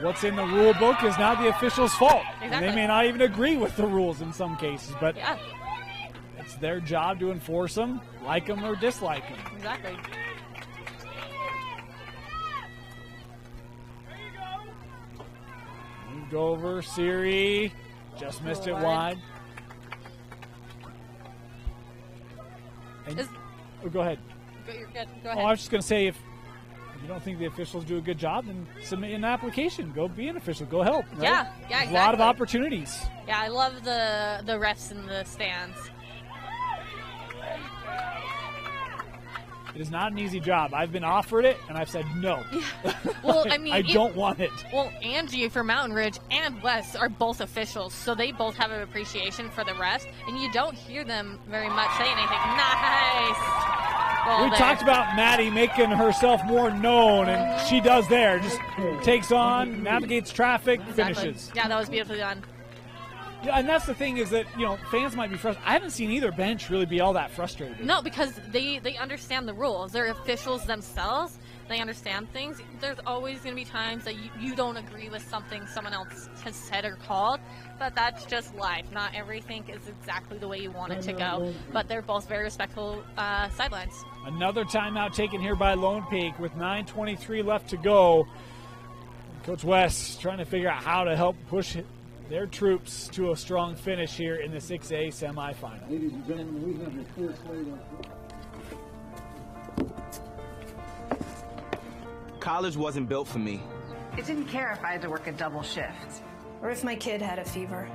what's in the rule book is not the official's fault.
Exactly.
And they may not even agree with the rules in some cases, but it's their job to enforce them, like them or dislike them.
Exactly.
Moved over, Siri just missed it wide. And, go ahead.
You're good. Go ahead.
I was just going to say, if you don't think the officials do a good job, then submit an application. Go be an official. Go help. Right?
Yeah, exactly.
There's a lot of opportunities.
Yeah, I love the refs in the stands.
It is not an easy job. I've been offered it, and I've said no.
Yeah. Well, I mean,
I don't want it.
Well, Angie for Mountain Ridge and Wes are both officials, so they both have an appreciation for the refs, and you don't hear them very much say anything. Nice.
We talked about Maddie making herself more known, and she does there. Just takes on, navigates traffic, finishes.
Yeah, that was beautifully done.
Yeah, and that's the thing is that, fans might be frustrated. I haven't seen either bench really be all that frustrated.
No, because they understand the rules. They're officials themselves. They understand things. There's always going to be times that you don't agree with something someone else has said or called, but that's just life. Not everything is exactly the way you want it to go, but they're both very respectful sidelines.
Another timeout taken here by Lone Peak with 9:23 left to go. Coach West trying to figure out how to help push their troops to a strong finish here in the 6A semifinal.
Ladies and gentlemen, we have your first slate on.
College wasn't built for me.
I didn't care if I had to work a double shift.
Or if my kid had a fever.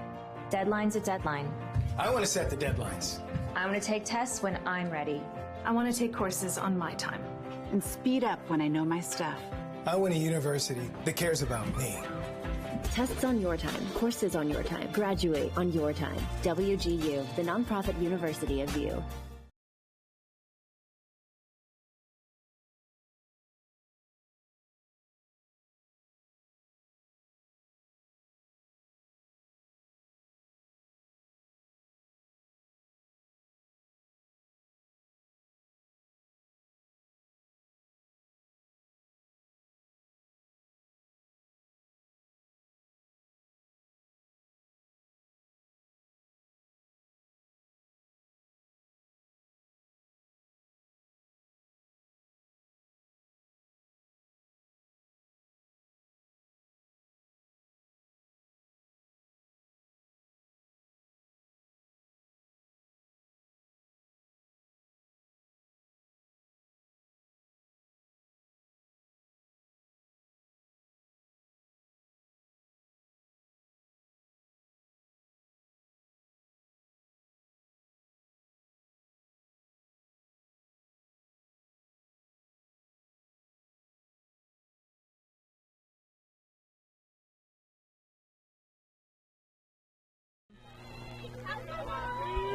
Deadline's a deadline.
I want to set the deadlines.
I want to take tests when I'm ready.
I want to take courses on my time.
And speed up when I know my stuff.
I want a university that cares about me.
Tests on your time, courses on your time, graduate on your time. WGU, the nonprofit university of you.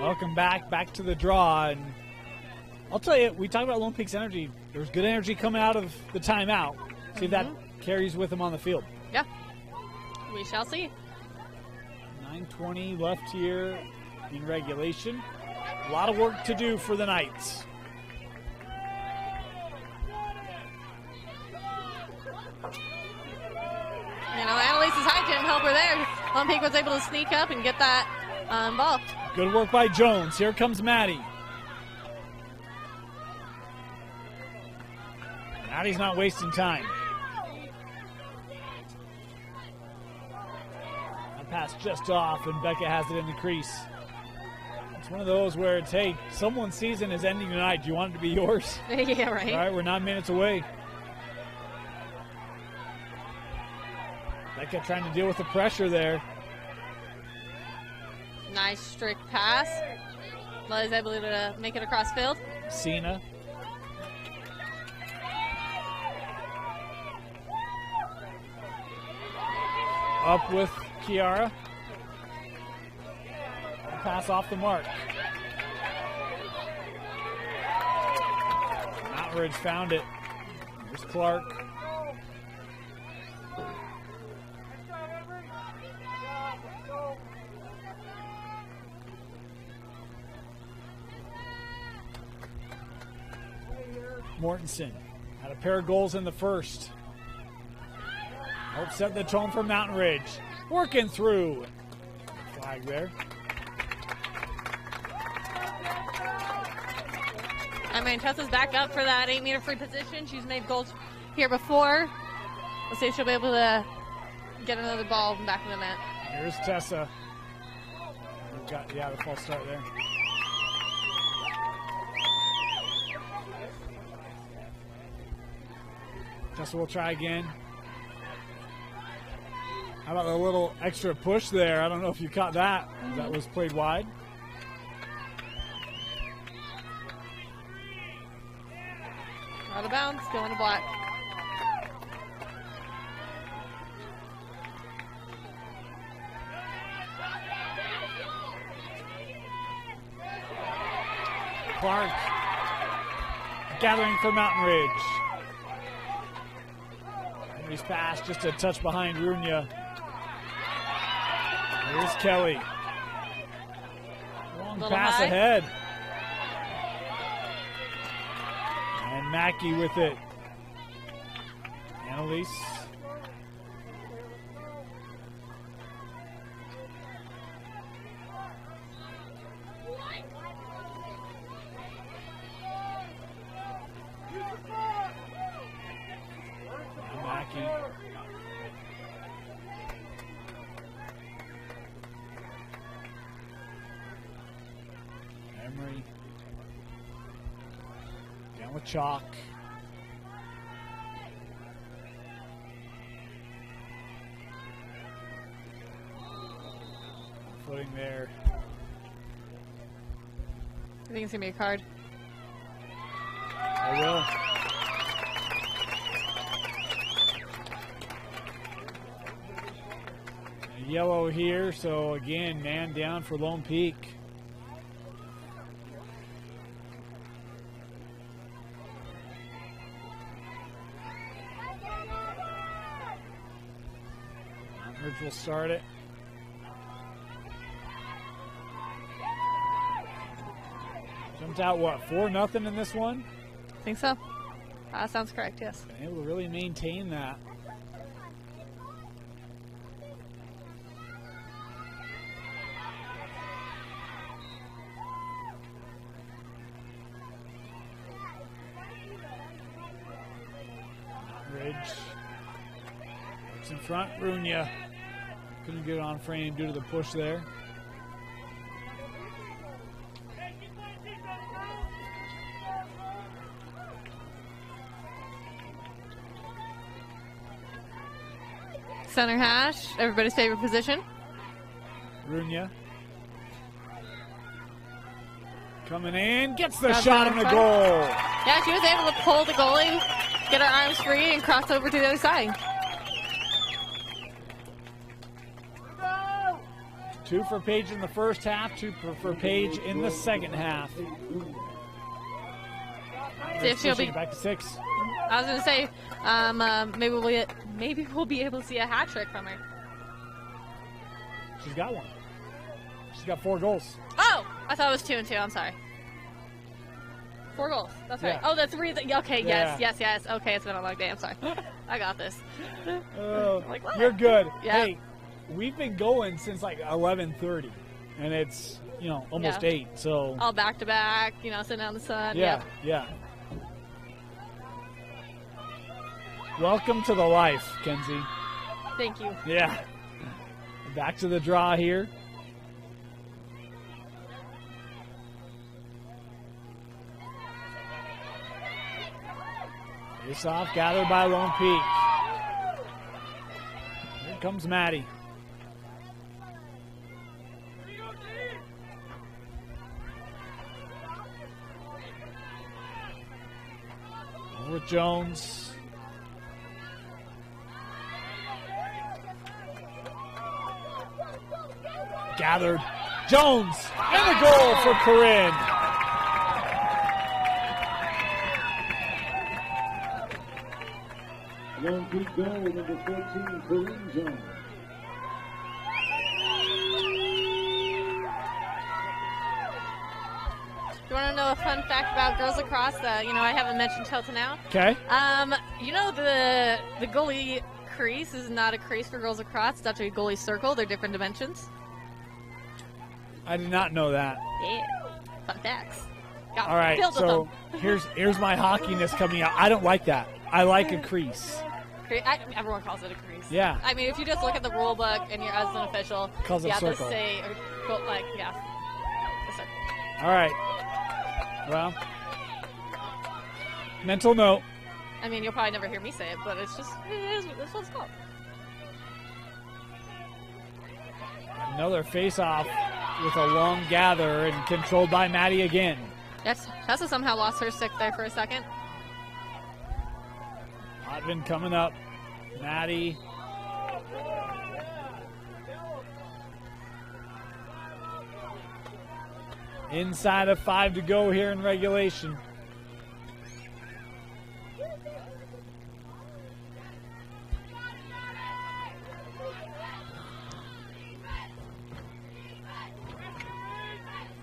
Welcome back to the draw. And I'll tell you, we talked about Lone Peak's energy. There's good energy coming out of the timeout. See if that carries with them on the field.
Yeah, we shall see.
9:20 left here in regulation. A lot of work to do for the Knights.
You know, Annalise's high jump helper there. Lone Peak was able to sneak up and get that ball.
Good work by Jones. Here comes Maddie. Maddie's not wasting time. That pass just off, and Becca has it in the crease. It's one of those where it's, hey, someone's season is ending tonight. Do you want it to be yours?
Yeah, right.
All right, we're 9 minutes away. Becca trying to deal with the pressure there.
Nice strict pass. Liz able to make it across field.
Cena. Up with Kiara. Pass off the mark. Mountain Ridge found it. There's Clark. Mortensen had a pair of goals in the first. Helped set the tone for Mountain Ridge. Working through. Flag there.
I mean, Tessa's back up for that 8-meter free position. She's made goals here before. Let's see if she'll be able to get another ball back in the net.
Here's Tessa. Got, the false start there. Tessa will try again. How about a little extra push there? I don't know if you caught that. That was played wide.
Out of bounds, going to black.
Clark gathering for Mountain Ridge. Henry's pass just a touch behind Runya. Here's Kelly. Long pass
high.
ahead. And Mackey with it. Annalise. Mackey. Emery. Down with Chalk. Footing there.
I think it's going to be a card.
I will. A yellow here, so again, man down for Lone Peak. Ridge will start it. Jumped out, what, 4-0 in this one?
I think so. That sounds correct, yes.
Been able to really maintain that. Ridge. Looks in front, Runya. Couldn't get it on frame due to the push there.
Center hash, everybody's favorite position.
Runya. Coming in, gets the
Got
shot
that
on
in
the
front.
goal.
Yeah, she was able to pull the goalie, get her arms free, and cross over to the other side.
2 for Paige in the first half, 2 for Paige in the second half.
See if she'll be
back to 6.
I was going to say, maybe we'll be able to see a hat trick from her.
She's got one. She's got 4 goals.
Oh, I thought it was 2 and 2. I'm sorry. 4 goals. That's right.
Yeah.
Oh, that's 3. Okay,
Yeah.
yes. Okay, it's been a long day. I'm sorry. I got this. Like, what?
You're good.
Yeah.
Hey, we've been going since like 11:30, and it's almost 8. So
all back to back. Sitting out in the sun.
yeah. Welcome to the life, Kenzie.
Thank you.
Yeah. Back to the draw here. Face off gathered by Lone Peak. Here comes Maddie. Over with Jones. Gathered. Jones. And a goal for Corinne.
Lone Peak goal, number 14, Corinne Jones.
Do you want to know a fun fact about girls lacrosse that I haven't mentioned till to now?
Okay.
The goalie crease is not a crease for girls lacrosse. It's actually a goalie circle. They're different dimensions.
I did not know that.
Yeah. Fun facts.
All right, so here's my hockeyness coming out. I don't like that. I like a crease.
Everyone calls it a crease.
Yeah.
I mean, if you just look at the rule book and you're as an official,
calls it a circle.
A circle.
All right. Well, mental note.
I mean, you'll probably never hear me say it, but it's just, that's what it's called.
Another face-off with a long gather and controlled by Maddie again.
Yes, Tessa somehow lost her stick there for a second.
Otvin coming up. Maddie. Inside of 5 to go here in regulation.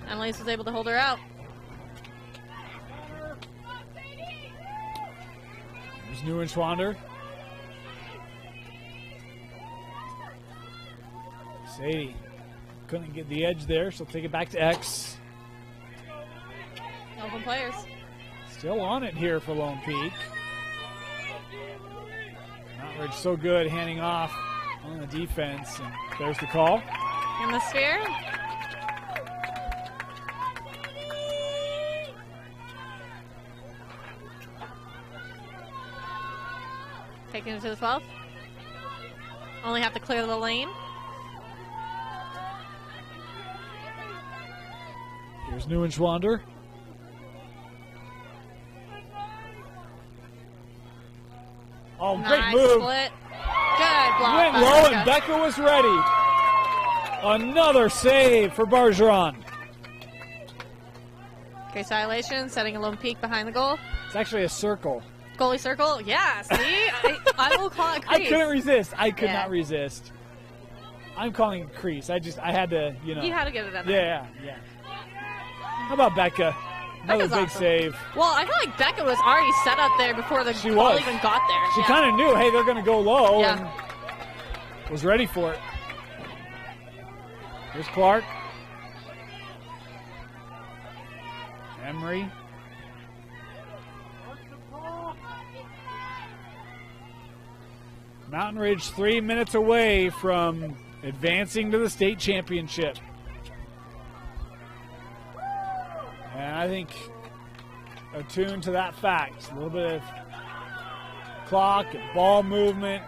Annalise was able to hold her out.
There's Neuenschwander. Sadie couldn't get the edge there. She'll take it back to X.
Open players.
Still on it here for Lone Peak. Mountain so good handing off on the defense. And there's the call.
In the sphere. Taking it to the 12th. Only have to clear the lane.
Here's Neuenschwander. Oh,
nice
great move.
Split. Good block.
Went low and Becca was ready. Another save for Bergeron.
Okay, violation, setting a Lone Peak behind the goal.
It's actually a circle.
Goalie circle? Yeah, see? I will call it crease.
I couldn't resist. I could not resist. I'm calling it crease. I had to,
You had to get it in there.
Yeah. How about Becca? Another
Becca's
big
awesome.
save.
Well, I feel like Becca was already set up there before the ball even got there.
She kind of knew, hey, they're going to go low,
Yeah.
and was ready for it. Here's Clark. Emery. Mountain Ridge 3 minutes away from advancing to the state championship. And I think attuned to that fact, a little bit of clock and ball movement.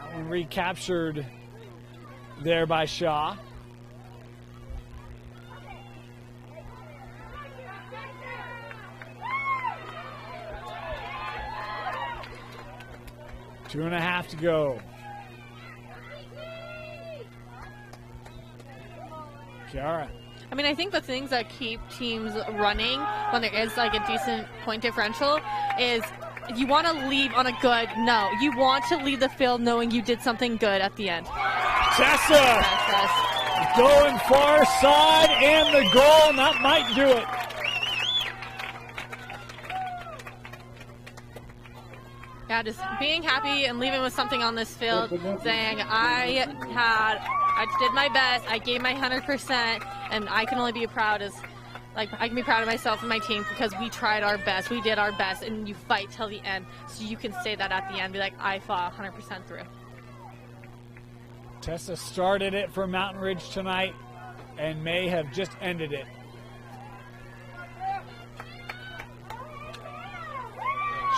That one recaptured there by Shaw. Two and a half to go. Kiara.
I mean, I think the things that keep teams running when there is like a decent point differential is you want to leave on a good note. You want to leave the field knowing you did something good at the end.
Tessa! Going far side and the goal, and that might do it.
Yeah, just being happy and leaving with something on this field, saying I did my best, I gave my 100%, and I can only be proud I can be proud of myself and my team because we tried our best, we did our best, and you fight till the end, so you can say that at the end, be like, I fought 100% through.
Tessa started it for Mountain Ridge tonight and may have just ended it.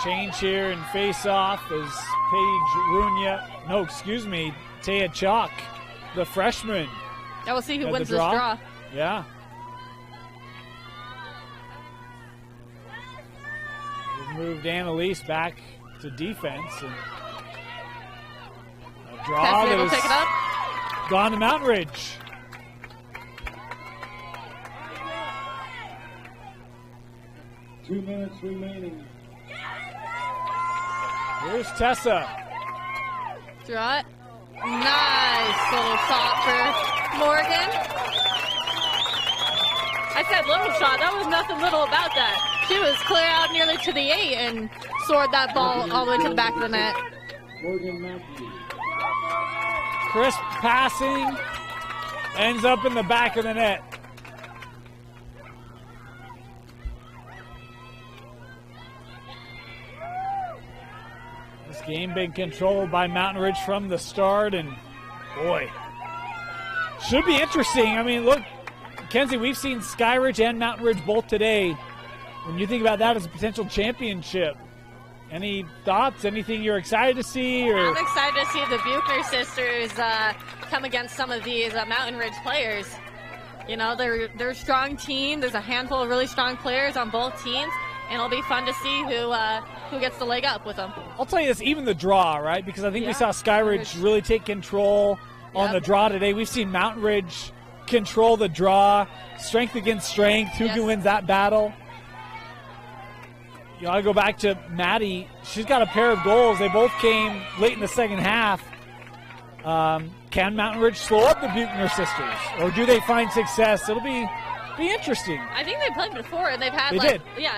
Change here and face off is Taya Chalk, the freshman.
Yeah, we'll see who wins this draw.
Yeah. We've moved Annalise back to defense. And a draw that
will take it up.
Gone to Mountain Ridge.
Two minutes remaining.
Here's Tessa.
Draw it. Nice little shot for Morgan. I said little shot. That was nothing little about that. She was clear out nearly to the 8 and soared that ball all the way to the back of the net.
Morgan Matthews.
Crisp passing. Ends up in the back of the net. Game been controlled by Mountain Ridge from the start, and boy, should be interesting. I mean, look, Kenzie, we've seen Sky Ridge and Mountain Ridge both today. When you think about that as a potential championship, any thoughts? Anything you're excited to see? Or?
I'm excited to see the Buchner sisters come against some of these Mountain Ridge players. You know, they're a strong team. There's a handful of really strong players on both teams, and it'll be fun to see who gets the leg up with them.
I'll tell you this, even the draw, right? Because I think we saw Sky Ridge really take control on the draw today. We've seen Mountain Ridge control the draw, strength against strength. Who can win that battle? You know, I go back to Maddie. She's got a pair of goals. They both came late in the second half. Can Mountain Ridge slow up the Buchner sisters, or do they find success? It'll be interesting.
I think they played before, and they've had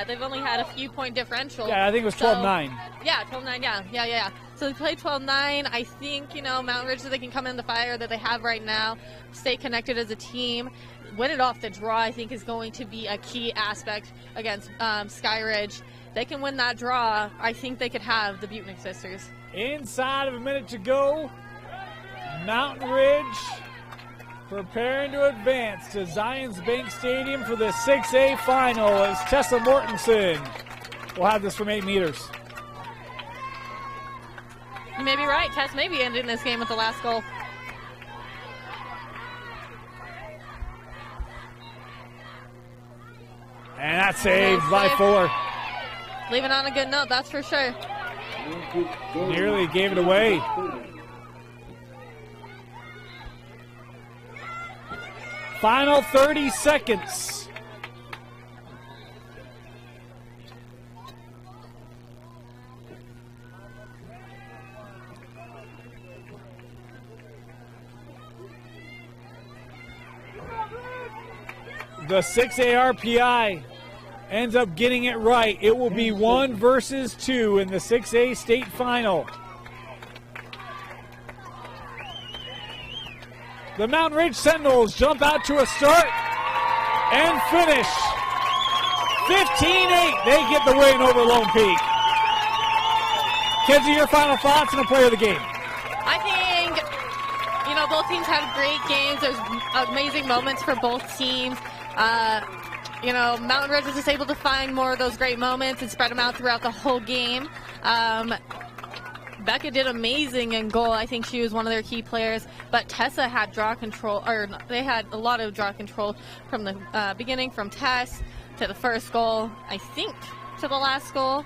they've only had a few point differential.
Yeah, I think it was 12-9.
Yeah, 12-9. Yeah. So they played 12-9. I think Mountain Ridge, so they can come in the fire that they have right now, stay connected as a team, win it off the draw. I think is going to be a key aspect against Sky Ridge. They can win that draw. I think they could have the Buchner sisters.
Inside of a minute to go, Mountain Ridge preparing to advance to Zions Bank Stadium for the 6A final as Tessa Mortensen will have this from 8 meters.
You may be right. Tess may be ending this game with the last goal.
And that's saved by Fuller.
Leaving on a good note, that's for sure.
Nearly gave it away. Final 30 seconds. The 6A RPI ends up getting it right. It will be 1 versus 2 in the 6A state final. The Mountain Ridge Sentinels jump out to a start and finish 15-8. They get the win over Lone Peak. Kenzie, your final thoughts and a player of the game.
I think, both teams had great games. There's amazing moments for both teams. Mountain Ridge was just able to find more of those great moments and spread them out throughout the whole game. Becca did amazing in goal. I think she was one of their key players. But Tessa had draw control, or they had a lot of draw control from the beginning, from Tess to the first goal, I think, to the last goal.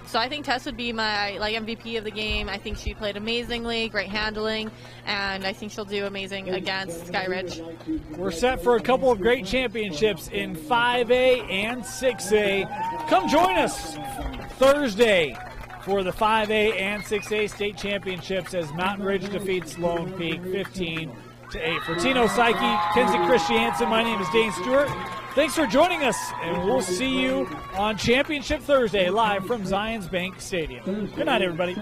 So I think Tess would be my MVP of the game. I think she played amazingly, great handling, and I think she'll do amazing against Sky Ridge.
We're set for a couple of great championships in 5A and 6A. Come join us Thursday for the 5A and 6A state championships as Mountain Ridge defeats Lone Peak 15 8. For Tino Psyche, Kenzie Christiansen, my name is Dane Stewart. Thanks for joining us, and we'll see you on Championship Thursday live from Zions Bank Stadium. Good night, everybody.